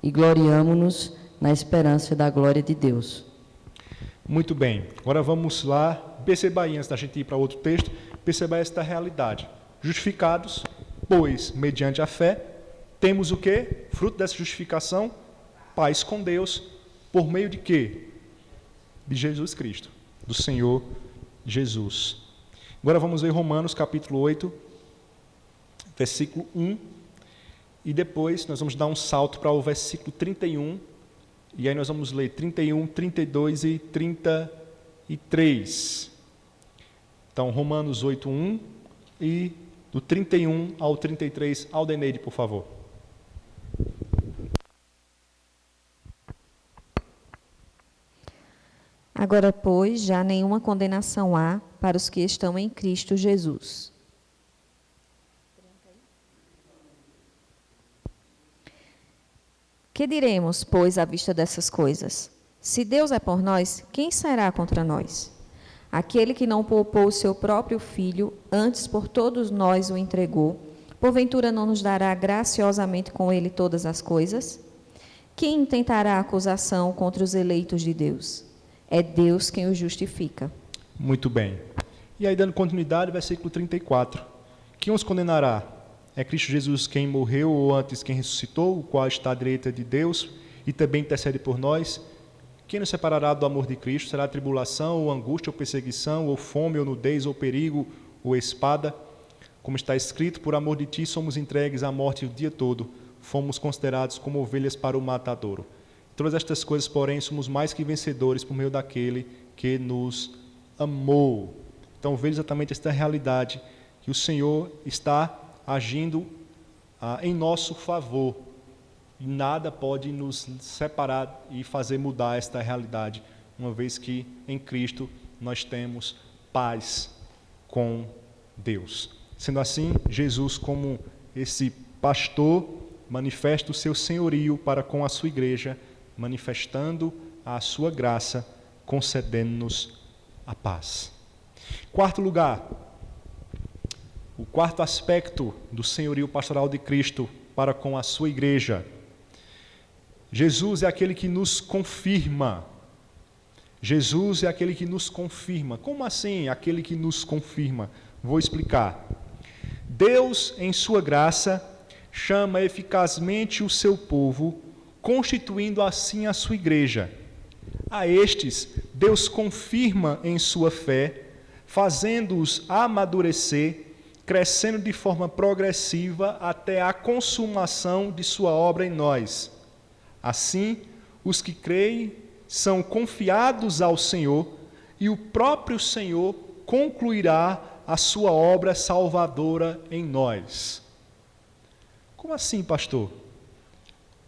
e gloriamo-nos na esperança da glória de Deus. Muito bem, agora vamos lá, perceba aí, antes da gente ir para outro texto, perceba esta realidade. Justificados, pois, mediante a fé, temos o quê? Fruto dessa justificação, paz com Deus, por meio de quê? De Jesus Cristo, do Senhor Jesus. Agora vamos ver Romanos capítulo 8, versículo 1, e depois nós vamos dar um salto para o versículo 31, e aí nós vamos ler 31, 32 e 33. Então, Romanos 8, 1, e do 31 ao 33, Aldeneide, por favor. Agora, pois, já nenhuma condenação há para os que estão em Cristo Jesus. Que diremos, pois, à vista dessas coisas? Se Deus é por nós, quem será contra nós? Aquele que não poupou o seu próprio filho, antes por todos nós o entregou, porventura não nos dará graciosamente com ele todas as coisas? Quem intentará acusação contra os eleitos de Deus? É Deus quem os justifica. Muito bem. E aí, dando continuidade, versículo 34. Quem os condenará? É Cristo Jesus quem morreu, ou antes quem ressuscitou, o qual está à direita de Deus e também intercede por nós. Quem nos separará do amor de Cristo? Será tribulação, ou angústia, ou perseguição, ou fome, ou nudez, ou perigo, ou espada? Como está escrito, por amor de ti somos entregues à morte o dia todo, fomos considerados como ovelhas para o matadouro. Todas estas coisas, porém, somos mais que vencedores por meio daquele que nos amou. Então, veja exatamente esta realidade, que o Senhor está agindo em nosso favor. E nada pode nos separar e fazer mudar esta realidade, uma vez que em Cristo nós temos paz com Deus. Sendo assim, Jesus, como esse pastor, manifesta o seu senhorio para com a sua igreja, manifestando a sua graça, concedendo-nos a paz. Quarto lugar, o quarto aspecto do senhorio pastoral de Cristo para com a sua igreja. Jesus é aquele que nos confirma. Jesus é aquele que nos confirma. Como assim aquele que nos confirma? Vou explicar. Deus, em sua graça, chama eficazmente o seu povo constituindo assim a sua igreja. A estes, Deus confirma em sua fé, fazendo-os amadurecer, crescendo de forma progressiva até a consumação de sua obra em nós. Assim, os que creem são confiados ao Senhor, e o próprio Senhor concluirá a sua obra salvadora em nós. Como assim, pastor?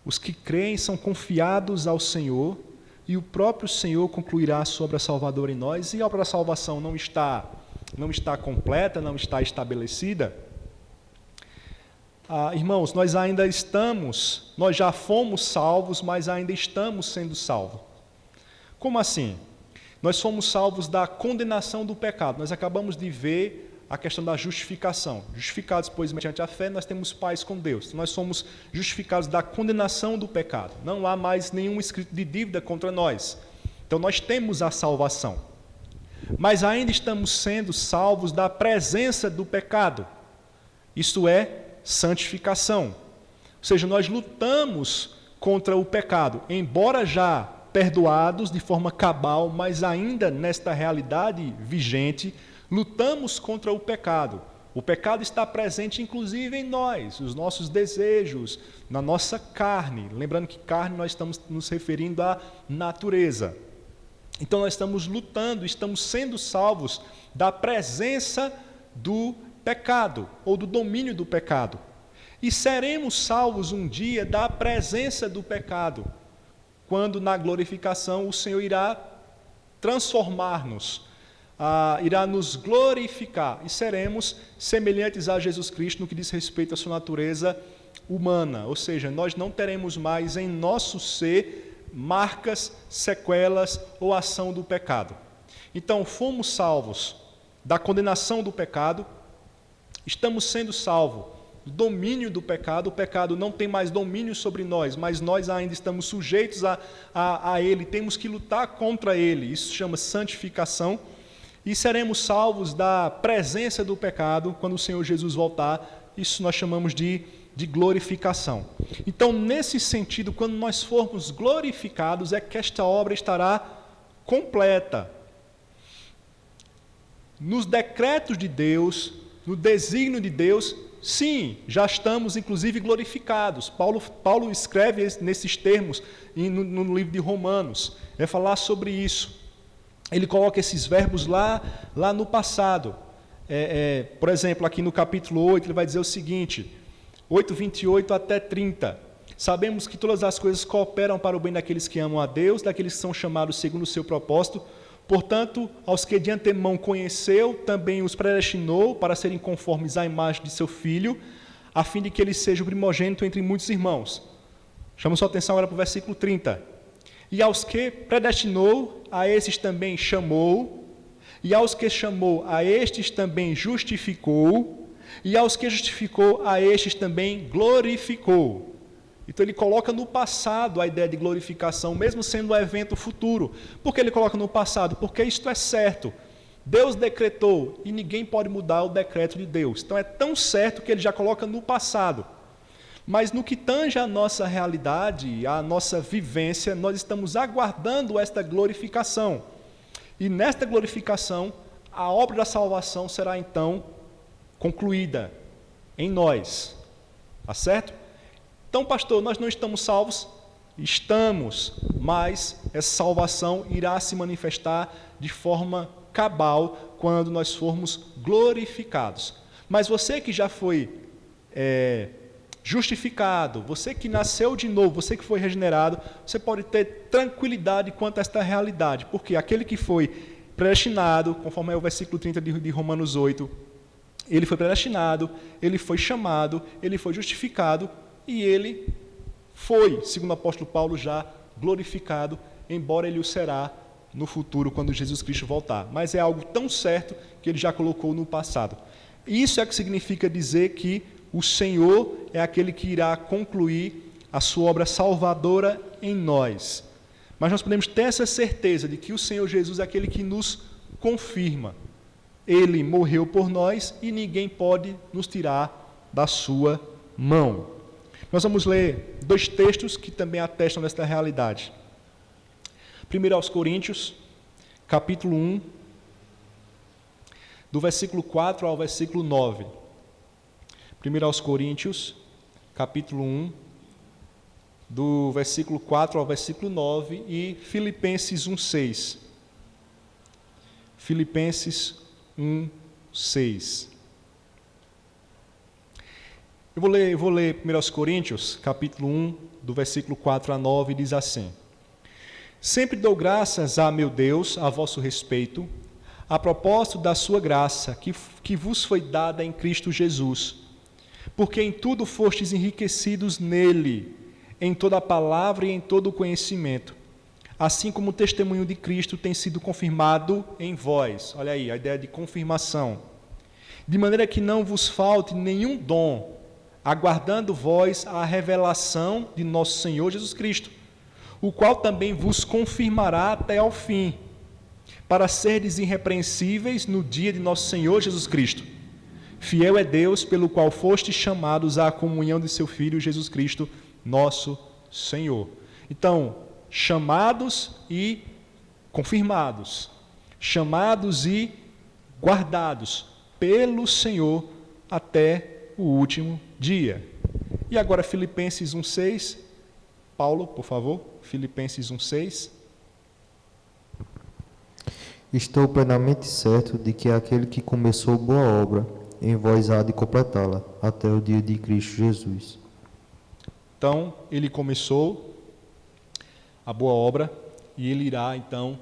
Os que creem são confiados ao Senhor, e o próprio Senhor concluirá a sua obra salvadora em nós, e a obra da salvação não está completa, não está estabelecida? Irmãos, nós já fomos salvos, mas ainda estamos sendo salvos. Como assim? Nós fomos salvos da condenação do pecado. Nós acabamos de ver a questão da justificação. Justificados, pois, mediante a fé, nós temos paz com Deus. Nós somos justificados da condenação do pecado. Não há mais nenhum escrito de dívida contra nós. Então, nós temos a salvação. Mas ainda estamos sendo salvos da presença do pecado. Isto é, santificação. Ou seja, nós lutamos contra o pecado, embora já perdoados de forma cabal, mas ainda nesta realidade vigente, lutamos contra o pecado. O pecado está presente inclusive em nós, os nossos desejos, na nossa carne. Lembrando que carne nós estamos nos referindo à natureza. Então nós estamos lutando, estamos sendo salvos da presença do pecado, ou do domínio do pecado. E seremos salvos um dia da presença do pecado, quando na glorificação o Senhor irá transformar-nos, irá nos glorificar, e seremos semelhantes a Jesus Cristo no que diz respeito à sua natureza humana. Ou seja, nós não teremos mais em nosso ser marcas, sequelas ou ação do pecado. Então, fomos salvos da condenação do pecado, estamos sendo salvos do domínio do pecado. O pecado não tem mais domínio sobre nós, mas nós ainda estamos sujeitos a ele, temos que lutar contra ele. Isso se chama santificação. E seremos salvos da presença do pecado quando o Senhor Jesus voltar. Isso nós chamamos de glorificação. Então, nesse sentido, quando nós formos glorificados, é que esta obra estará completa. Nos decretos de Deus, no desígnio de Deus, sim, já estamos inclusive glorificados. Paulo escreve nesses termos no livro de Romanos, vai falar sobre isso. Ele coloca esses verbos lá no passado. Por exemplo, aqui no capítulo 8, ele vai dizer o seguinte, 8:28 até 30. Sabemos que todas as coisas cooperam para o bem daqueles que amam a Deus, daqueles que são chamados segundo o seu propósito. Portanto, aos que de antemão conheceu, também os predestinou para serem conformes à imagem de seu Filho, a fim de que ele seja o primogênito entre muitos irmãos. Chamo sua atenção agora para o versículo 30. E aos que predestinou, a esses também chamou, e aos que chamou, a estes também justificou, e aos que justificou, a estes também glorificou. Então ele coloca no passado a ideia de glorificação, mesmo sendo um evento futuro. Por que ele coloca no passado? Porque isto é certo. Deus decretou e ninguém pode mudar o decreto de Deus. Então é tão certo que ele já coloca no passado. Mas no que tange a nossa realidade, a nossa vivência, nós estamos aguardando esta glorificação. E nesta glorificação, a obra da salvação será então concluída em nós. Tá certo? Então, pastor, nós não estamos salvos? Estamos, mas essa salvação irá se manifestar de forma cabal quando nós formos glorificados. Mas você que já foi justificado, você que nasceu de novo, você que foi regenerado, você pode ter tranquilidade quanto a esta realidade, porque aquele que foi predestinado, conforme é o versículo 30 de Romanos 8, ele foi predestinado, ele foi chamado, ele foi justificado, e ele foi, segundo o apóstolo Paulo, já glorificado, embora ele o será no futuro, quando Jesus Cristo voltar. Mas é algo tão certo que ele já colocou no passado. Isso é que significa dizer que o Senhor é aquele que irá concluir a sua obra salvadora em nós. Mas nós podemos ter essa certeza de que o Senhor Jesus é aquele que nos confirma. Ele morreu por nós e ninguém pode nos tirar da sua mão. Nós vamos ler 2 textos que também atestam desta realidade. 1 aos Coríntios, capítulo 1, do versículo 4 ao versículo 9. 1 aos Coríntios, capítulo 1, do versículo 4 ao versículo 9, e Filipenses 1:6. Filipenses 1:6. Eu vou ler 1 aos Coríntios, capítulo 1, do versículo 4 a 9, e diz assim: Sempre dou graças a meu Deus a vosso respeito, a propósito da sua graça, que vos foi dada em Cristo Jesus, porque em tudo fostes enriquecidos nele, em toda a palavra e em todo o conhecimento, assim como o testemunho de Cristo tem sido confirmado em vós. Olha aí, a ideia de confirmação. De maneira que não vos falte nenhum dom, aguardando vós a revelação de nosso Senhor Jesus Cristo, o qual também vos confirmará até ao fim, para serdes irrepreensíveis no dia de nosso Senhor Jesus Cristo. Fiel é Deus, pelo qual fostes chamados à comunhão de seu Filho Jesus Cristo, nosso Senhor. Então, chamados e confirmados, chamados e guardados pelo Senhor até o último dia. E agora Filipenses 1:6, Paulo, por favor, Filipenses 1:6. Estou plenamente certo de que aquele que começou boa obra em vós há de completá-la até o dia de Cristo Jesus. Então, ele começou a boa obra e ele irá, então,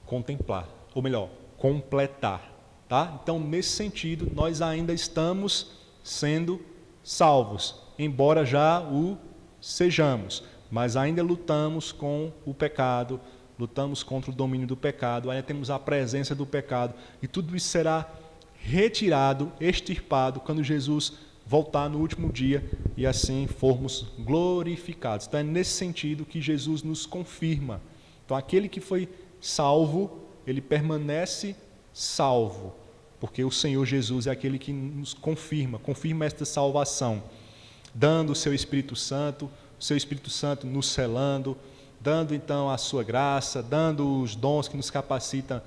contemplar, ou melhor, completar. Tá? Então, nesse sentido, nós ainda estamos sendo salvos, embora já o sejamos, mas ainda lutamos com o pecado, lutamos contra o domínio do pecado, ainda temos a presença do pecado, e tudo isso será retirado, extirpado, quando Jesus voltar no último dia e assim formos glorificados. Então é nesse sentido que Jesus nos confirma. Então aquele que foi salvo, ele permanece salvo, porque o Senhor Jesus é aquele que nos confirma esta salvação, dando o seu Espírito Santo, o seu Espírito Santo nos selando, dando então a sua graça, dando os dons que nos capacitam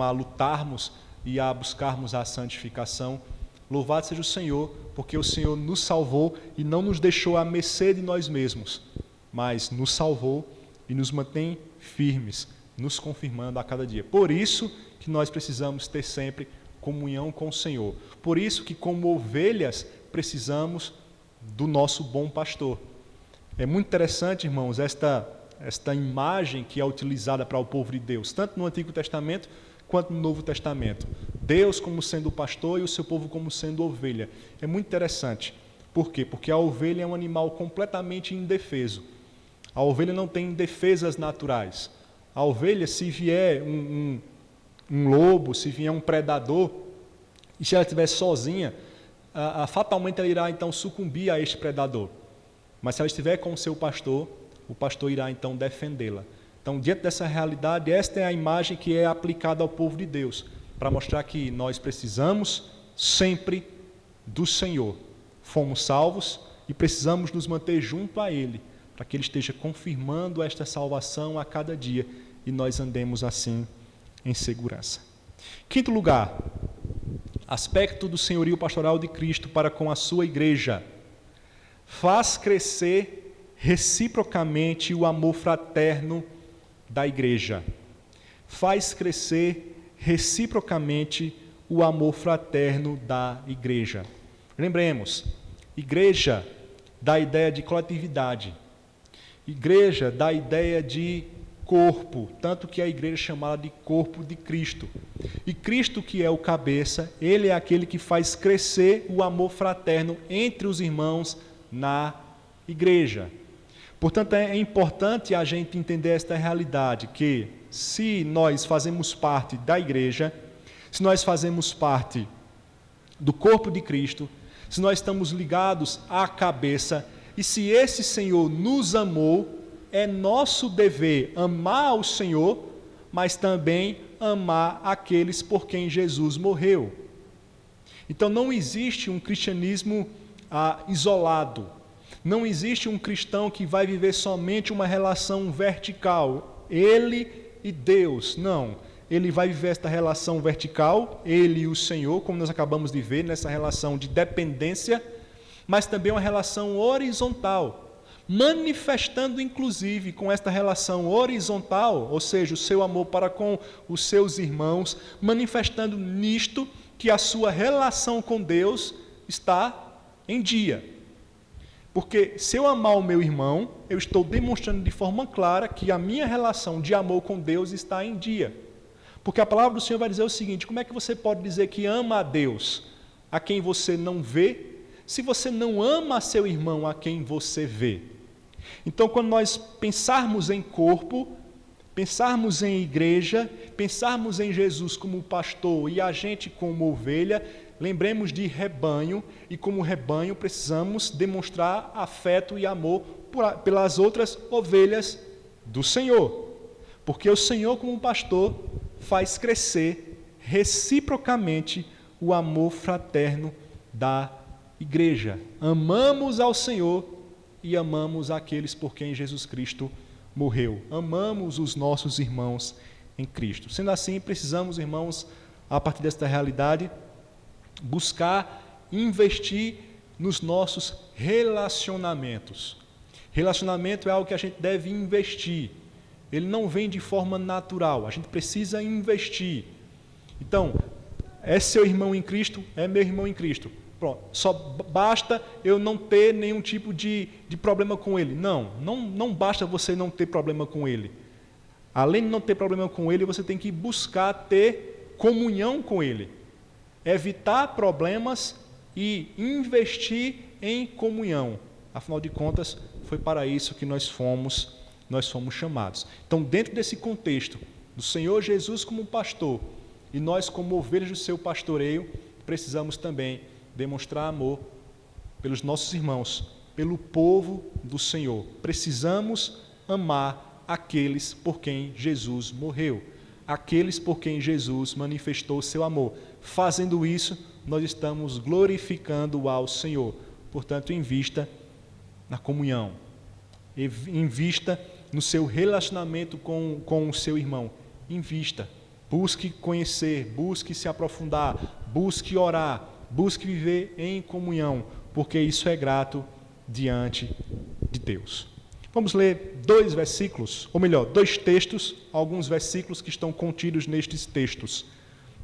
a lutarmos e a buscarmos a santificação. Louvado seja o Senhor, porque o Senhor nos salvou e não nos deixou à mercê de nós mesmos, mas nos salvou e nos mantém firmes, nos confirmando a cada dia. Por isso que nós precisamos ter sempre comunhão com o Senhor. Por isso que, como ovelhas, precisamos do nosso bom pastor. É muito interessante, irmãos, esta imagem que é utilizada para o povo de Deus, tanto no Antigo Testamento quanto no Novo Testamento. Deus como sendo o pastor e o seu povo como sendo ovelha. É muito interessante. Por quê? Porque a ovelha é um animal completamente indefeso. A ovelha não tem defesas naturais. A ovelha, se vier um lobo, se vier um predador, e se ela estiver sozinha, fatalmente ela irá então sucumbir a este predador. Mas se ela estiver com o seu pastor, o pastor irá então defendê-la. Então, diante dessa realidade, esta é a imagem que é aplicada ao povo de Deus, para mostrar que nós precisamos sempre do Senhor. Fomos salvos e precisamos nos manter junto a Ele, para que Ele esteja confirmando esta salvação a cada dia e nós andemos assim em segurança. Quinto lugar, aspecto do senhorio pastoral de Cristo para com a sua igreja. Faz crescer reciprocamente o amor fraterno da igreja. Faz crescer reciprocamente o amor fraterno da igreja. Lembremos, igreja dá a ideia de coletividade. Igreja dá a ideia de corpo, tanto que a igreja é chamada de corpo de Cristo. E Cristo, que é o cabeça, ele é aquele que faz crescer o amor fraterno entre os irmãos na igreja. Portanto, é importante a gente entender esta realidade, que se nós fazemos parte da igreja, se nós fazemos parte do corpo de Cristo, se nós estamos ligados à cabeça, e se esse Senhor nos amou, é nosso dever amar o Senhor, mas também amar aqueles por quem Jesus morreu. Então não existe um cristianismo isolado. Não existe um cristão que vai viver somente uma relação vertical, ele e Deus. Não, ele vai viver esta relação vertical, ele e o Senhor, como nós acabamos de ver, nessa relação de dependência, mas também uma relação horizontal, manifestando inclusive com esta relação horizontal, ou seja, o seu amor para com os seus irmãos, manifestando nisto que a sua relação com Deus está em dia. Porque se eu amar o meu irmão, eu estou demonstrando de forma clara que a minha relação de amor com Deus está em dia. Porque a palavra do Senhor vai dizer o seguinte: como é que você pode dizer que ama a Deus, a quem você não vê, se você não ama a seu irmão, a quem você vê? Então, quando nós pensarmos em corpo, pensarmos em igreja, pensarmos em Jesus como pastor e a gente como ovelha, lembremos de rebanho, e como rebanho precisamos demonstrar afeto e amor pelas outras ovelhas do Senhor. Porque o Senhor, como pastor, faz crescer reciprocamente o amor fraterno da igreja. Amamos ao Senhor e amamos aqueles por quem Jesus Cristo morreu. Amamos os nossos irmãos em Cristo. Sendo assim, precisamos, irmãos, a partir desta realidade, buscar investir nos nossos relacionamentos. Relacionamento é algo que a gente deve investir. Ele não vem de forma natural, a gente precisa investir. Então, é seu irmão em Cristo, é meu irmão em Cristo. Pronto, só basta eu não ter nenhum tipo de problema com ele. Não basta você não ter problema com ele. Além de não ter problema com ele, você tem que buscar ter comunhão com ele. Evitar problemas e investir em comunhão. Afinal de contas, foi para isso que nós fomos chamados. Então, dentro desse contexto, do Senhor Jesus como pastor, e nós como ovelhas do seu pastoreio, precisamos também demonstrar amor pelos nossos irmãos, pelo povo do Senhor. Precisamos amar aqueles por quem Jesus morreu, aqueles por quem Jesus manifestou seu amor. Fazendo isso, nós estamos glorificando ao Senhor. Portanto, invista na comunhão, invista no seu relacionamento com o seu irmão, invista, busque conhecer, busque se aprofundar, busque orar, busque viver em comunhão, porque isso é grato diante de Deus. Vamos ler dois textos, alguns versículos que estão contidos nestes textos.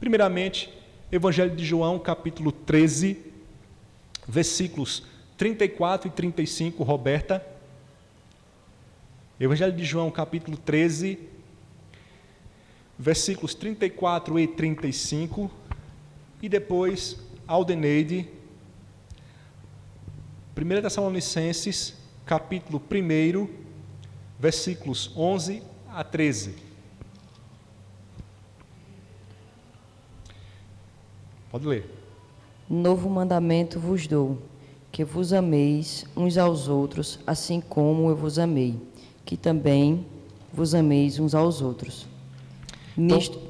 Primeiramente, Evangelho de João, capítulo 13, versículos 34 e 35, Roberta. Evangelho de João, capítulo 13, versículos 34 e 35, e depois, Aldeneide, 1 Tessalonicenses, capítulo 1, versículos 11 a 13. Pode ler. Novo mandamento vos dou, que vos ameis uns aos outros, assim como eu vos amei, que também vos ameis uns aos outros. Nisto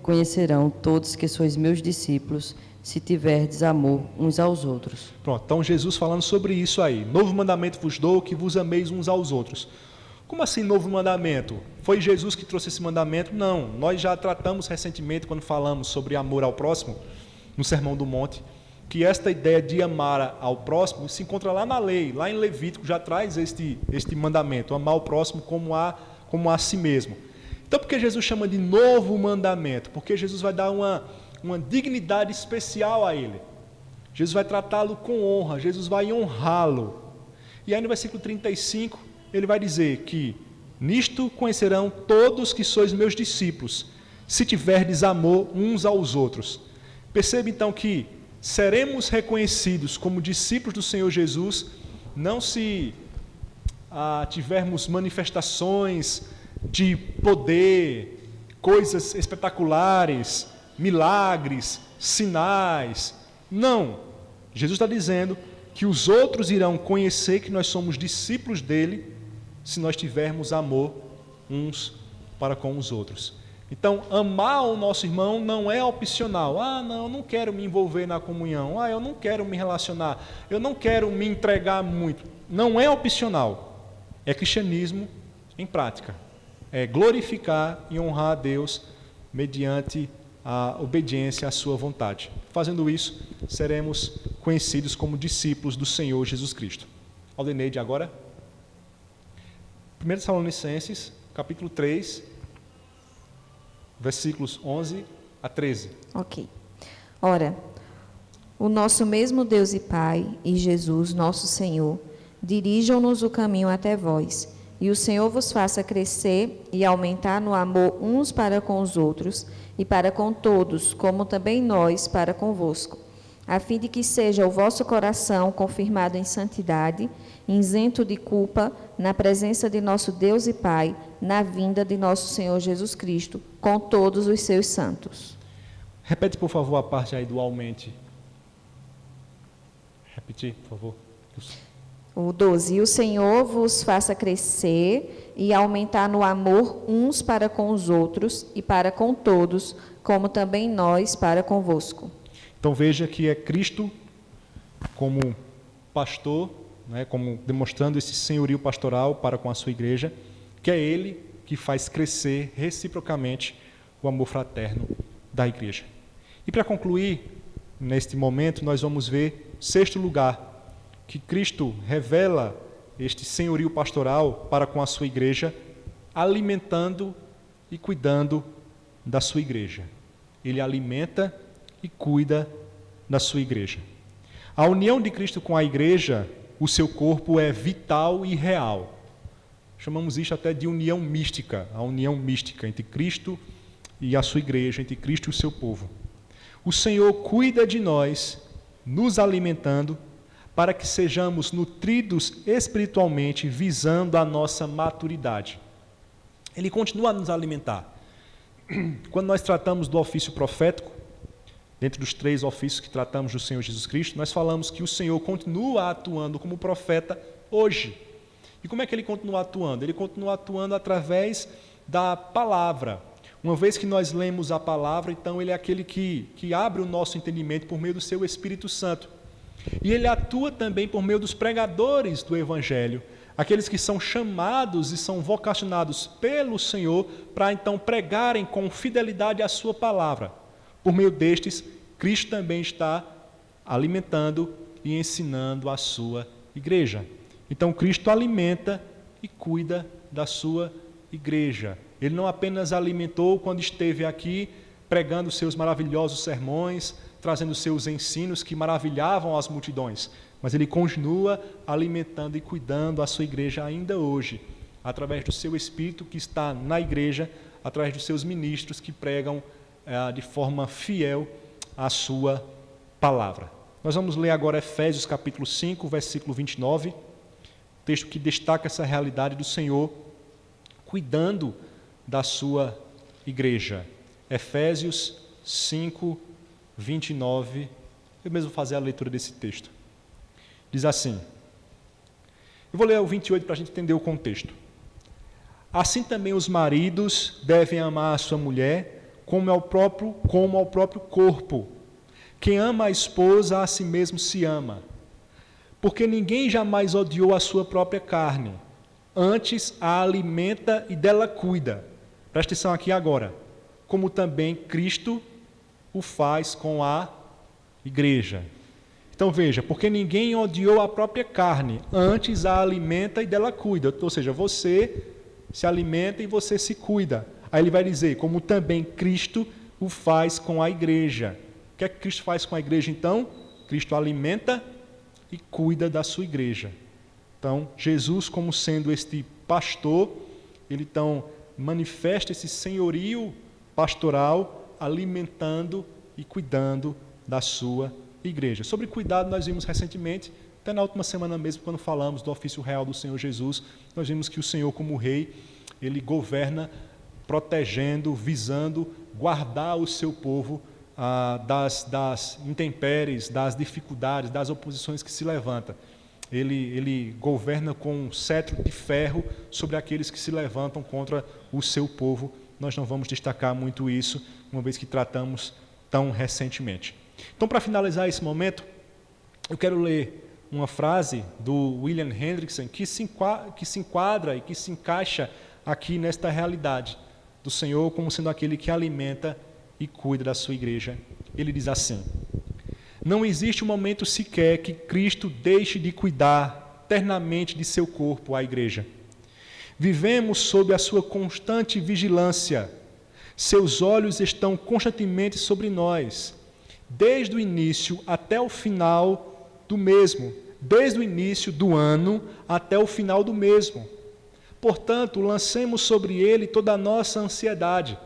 conhecerão todos que sois meus discípulos, se tiverdes amor uns aos outros. Pronto, então Jesus falando sobre isso aí. Novo mandamento vos dou, que vos ameis uns aos outros. Como assim novo mandamento? Foi Jesus que trouxe esse mandamento? Não, nós já tratamos recentemente, quando falamos sobre amor ao próximo, no Sermão do Monte, que esta ideia de amar ao próximo se encontra lá na lei, lá em Levítico já traz este mandamento, amar o próximo como a si mesmo. Então, por que Jesus chama de novo mandamento? Porque Jesus vai dar uma dignidade especial a ele. Jesus vai tratá-lo com honra, Jesus vai honrá-lo. E aí no versículo 35, ele vai dizer que nisto conhecerão todos que sois meus discípulos, se tiverdes amor uns aos outros. Perceba então que seremos reconhecidos como discípulos do Senhor Jesus, não se tivermos manifestações de poder, coisas espetaculares, milagres, sinais. Não. Jesus está dizendo que os outros irão conhecer que nós somos discípulos dele se nós tivermos amor uns para com os outros. Então, amar o nosso irmão não é opcional. Ah, não, eu não quero me envolver na comunhão. Ah, eu não quero me relacionar. Eu não quero me entregar muito. Não é opcional. É cristianismo em prática. É glorificar e honrar a Deus mediante a obediência à sua vontade. Fazendo isso, seremos conhecidos como discípulos do Senhor Jesus Cristo. Aldeneide, agora. 1 Tessalonicenses, capítulo 3, versículos 11 a 13. Ok. Ora, o nosso mesmo Deus e Pai e Jesus, nosso Senhor, dirijam-nos o caminho até vós, e o Senhor vos faça crescer e aumentar no amor uns para com os outros e para com todos, como também nós para convosco, a fim de que seja o vosso coração confirmado em santidade, isento de culpa, na presença de nosso Deus e Pai, na vinda de nosso Senhor Jesus Cristo, com todos os seus santos. Repete, por favor, a parte aí do aumente. Repetir, por favor. O 12. E o Senhor vos faça crescer e aumentar no amor uns para com os outros e para com todos, como também nós para convosco. Então veja que é Cristo como pastor, né, como demonstrando esse senhorio pastoral para com a sua igreja, que é Ele que faz crescer reciprocamente o amor fraterno da igreja. E para concluir, neste momento, nós vamos ver, sexto lugar, que Cristo revela este senhorio pastoral para com a sua igreja, alimentando e cuidando da sua igreja. Ele alimenta e cuida da sua igreja. A união de Cristo com a igreja, o seu corpo, é vital e real. Chamamos isso até de união mística, a união mística entre Cristo e a sua igreja, entre Cristo e o seu povo. O Senhor cuida de nós, nos alimentando, para que sejamos nutridos espiritualmente, visando a nossa maturidade. Ele continua a nos alimentar. Quando nós tratamos do ofício profético, dentro dos 3 ofícios que tratamos do Senhor Jesus Cristo, nós falamos que o Senhor continua atuando como profeta hoje. E como é que Ele continua atuando? Ele continua atuando através da palavra. Uma vez que nós lemos a palavra, então Ele é aquele que abre o nosso entendimento por meio do seu Espírito Santo. E Ele atua também por meio dos pregadores do Evangelho, aqueles que são chamados e são vocacionados pelo Senhor para então pregarem com fidelidade a sua palavra. Por meio destes, Cristo também está alimentando e ensinando a sua igreja. Então, Cristo alimenta e cuida da sua igreja. Ele não apenas alimentou quando esteve aqui pregando seus maravilhosos sermões, trazendo seus ensinos que maravilhavam as multidões, mas Ele continua alimentando e cuidando a sua igreja ainda hoje, através do seu Espírito que está na igreja, através dos seus ministros que pregam de forma fiel a sua palavra. Nós vamos ler agora Efésios capítulo 5, versículo 29, texto que destaca essa realidade do Senhor cuidando da sua igreja. Efésios 5, 29, eu mesmo vou fazer a leitura desse texto. Diz assim, eu vou ler o 28 para a gente entender o contexto. Assim também os maridos devem amar a sua mulher como ao próprio corpo. Quem ama a esposa, a si mesmo se ama. Porque ninguém jamais odiou a sua própria carne, antes a alimenta e dela cuida. Presta atenção aqui agora. Como também Cristo o faz com a igreja. Então veja, porque ninguém odiou a própria carne, antes a alimenta e dela cuida. Ou seja, você se alimenta e você se cuida. Aí ele vai dizer, como também Cristo o faz com a igreja. O que é que Cristo faz com a igreja então? Cristo alimenta e cuida da sua igreja. Então, Jesus, como sendo este pastor, ele então manifesta esse senhorio pastoral, alimentando e cuidando da sua igreja. Sobre cuidado, nós vimos recentemente, até na última semana mesmo, quando falamos do ofício real do Senhor Jesus, nós vimos que o Senhor, como rei, ele governa protegendo, visando guardar o seu povo das intempéries, das dificuldades, das oposições que se levantam. Ele governa com um cetro de ferro sobre aqueles que se levantam contra o seu povo nós não vamos destacar muito isso, uma vez que tratamos tão recentemente. Então, para finalizar esse momento, eu quero ler uma frase do William Hendrickson que se enquadra e que se encaixa aqui nesta realidade do Senhor como sendo aquele que alimenta e cuida da sua igreja. Ele diz assim: não existe um momento sequer que Cristo deixe de cuidar ternamente de seu corpo, a igreja. Vivemos sob a sua constante vigilância. Seus olhos estão constantemente sobre nós, desde o início até o final do mesmo, desde o início do ano até o final do mesmo. Portanto, lancemos sobre ele toda a nossa ansiedade,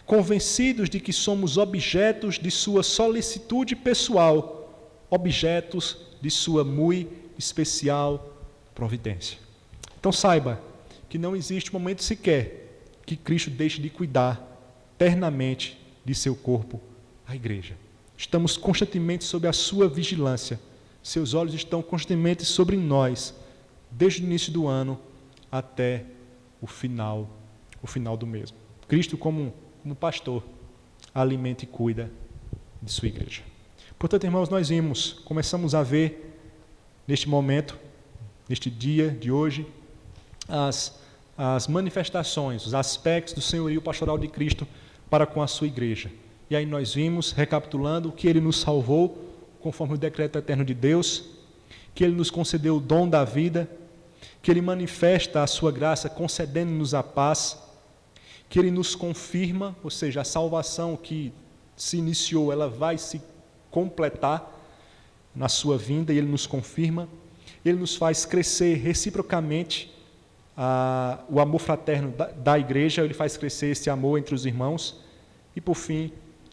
convencidos de que somos objetos de sua solicitude pessoal, objetos de sua muito especial providência. Então saiba que não existe momento sequer que Cristo deixe de cuidar ternamente de seu corpo, a igreja. Estamos constantemente sob a sua vigilância. Seus olhos estão constantemente sobre nós, desde o início do ano até o final do mesmo. Cristo, como pastor, alimenta e cuida de sua igreja. Portanto, irmãos, nós começamos a ver neste momento, neste dia de hoje, as manifestações, os aspectos do senhorio pastoral de Cristo para com a sua igreja. E aí nós vimos, recapitulando, que Ele nos salvou, conforme o decreto eterno de Deus, que Ele nos concedeu o dom da vida, que Ele manifesta a sua graça concedendo-nos a paz, que Ele nos confirma, ou seja, a salvação que se iniciou, ela vai se completar na sua vinda, e Ele nos confirma. Ele nos faz crescer reciprocamente o amor fraterno da igreja, Ele faz crescer esse amor entre os irmãos, e por fim,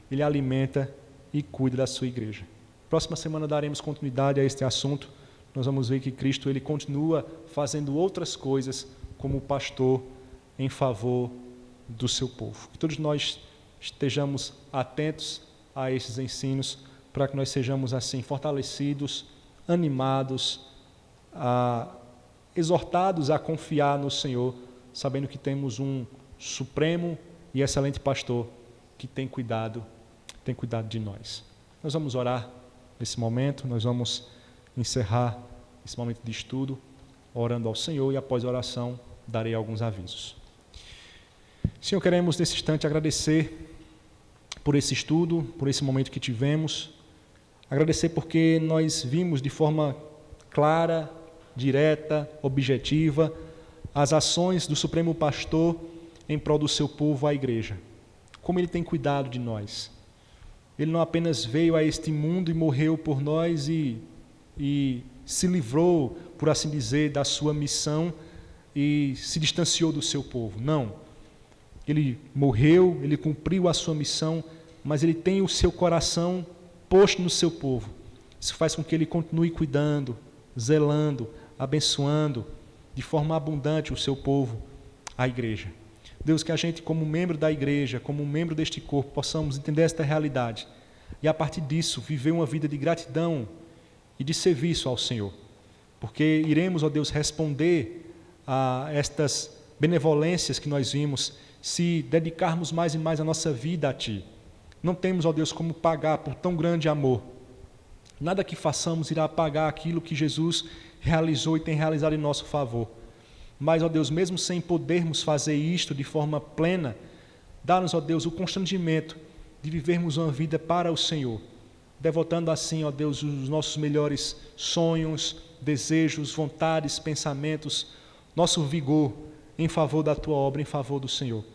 Ele alimenta e cuida da sua igreja. Próxima semana daremos continuidade a este assunto. Nós vamos ver que Cristo ele continua fazendo outras coisas como pastor em favor do seu povo. Que todos nós estejamos atentos a esses ensinos para que nós sejamos assim fortalecidos, animados, exortados a confiar no Senhor, sabendo que temos um supremo e excelente pastor que tem cuidado de nós. Nós vamos orar nesse momento, nós vamos encerrar esse momento de estudo, orando ao Senhor, e após a oração darei alguns avisos. Senhor, queremos nesse instante agradecer por esse estudo, por esse momento que tivemos, agradecer porque nós vimos de forma clara, direta, objetiva, as ações do Supremo Pastor em prol do seu povo, a igreja. Como Ele tem cuidado de nós. Ele não apenas veio a este mundo e morreu por nós e se livrou, por assim dizer, da sua missão e se distanciou do seu povo. Não. Ele morreu, Ele cumpriu a sua missão, mas Ele tem o seu coração posto no seu povo. Isso faz com que Ele continue cuidando, zelando, abençoando de forma abundante o seu povo, a igreja. Deus, que a gente, como membro da igreja, como membro deste corpo, possamos entender esta realidade e, a partir disso, viver uma vida de gratidão e de serviço ao Senhor. Porque iremos, ó Deus, responder a estas benevolências que nós vimos se dedicarmos mais e mais a nossa vida a Ti. Não temos, ó Deus, como pagar por tão grande amor. Nada que façamos irá pagar aquilo que Jesus realizou e tem realizado em nosso favor. Mas, ó Deus, mesmo sem podermos fazer isto de forma plena, dá-nos, ó Deus, o constrangimento de vivermos uma vida para o Senhor, devotando assim, ó Deus, os nossos melhores sonhos, desejos, vontades, pensamentos, nosso vigor em favor da Tua obra, em favor do Senhor,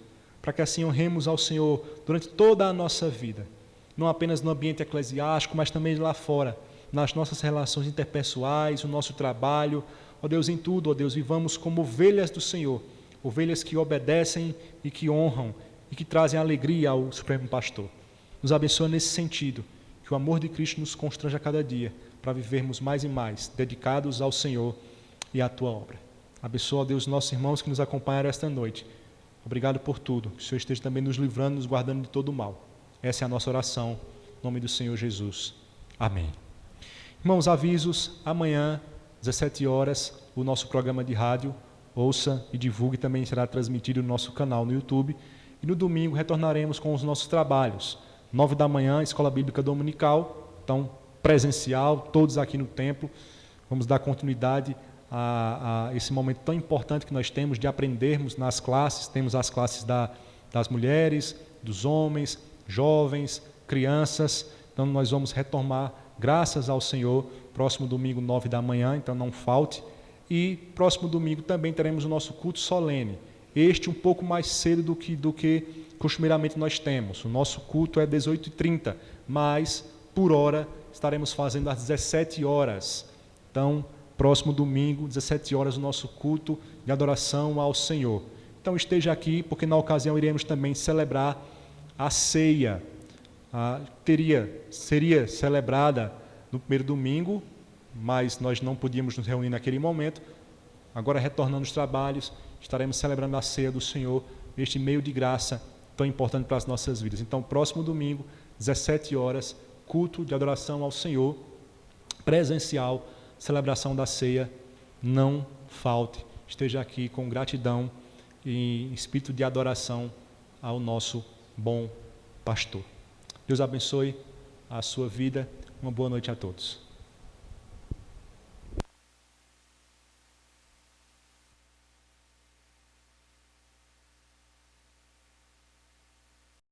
para que assim honremos ao Senhor durante toda a nossa vida, não apenas no ambiente eclesiástico, mas também lá fora, nas nossas relações interpessoais, no nosso trabalho. Ó Deus, em tudo, ó Deus, vivamos como ovelhas do Senhor, ovelhas que obedecem e que honram e que trazem alegria ao Supremo Pastor. Nos abençoa nesse sentido, que o amor de Cristo nos constrange a cada dia para vivermos mais e mais dedicados ao Senhor e à Tua obra. Abençoa, ó Deus, nossos irmãos que nos acompanharam esta noite. Obrigado por tudo. Que o Senhor esteja também nos livrando, nos guardando de todo o mal. Essa é a nossa oração, em nome do Senhor Jesus. Amém. Irmãos, avisos, amanhã, 17 horas, o nosso programa de rádio, ouça e divulgue, também será transmitido no nosso canal no YouTube. E no domingo retornaremos com os nossos trabalhos. 9 da manhã, Escola Bíblica Dominical, então presencial, todos aqui no templo. Vamos dar continuidade a esse momento tão importante que nós temos de aprendermos nas classes. Temos as classes das mulheres, dos homens, jovens, crianças. Então nós vamos retomar, graças ao Senhor, próximo domingo, 9 da manhã, então não falte. E próximo domingo também teremos o nosso culto solene. Este um pouco mais cedo do que costumeiramente nós temos. O nosso culto é 18h30, mas por hora estaremos fazendo às 17 horas. Então, próximo domingo, 17 horas, o nosso culto de adoração ao Senhor. Então esteja aqui, porque na ocasião iremos também celebrar a ceia. Seria celebrada no primeiro domingo, mas nós não podíamos nos reunir naquele momento. Agora, retornando aos trabalhos, estaremos celebrando a ceia do Senhor, este meio de graça tão importante para as nossas vidas. Então, próximo domingo, 17 horas, culto de adoração ao Senhor, presencial, celebração da ceia. Não falte, esteja aqui com gratidão e espírito de adoração ao nosso bom pastor. Deus abençoe a sua vida. Uma boa noite a todos.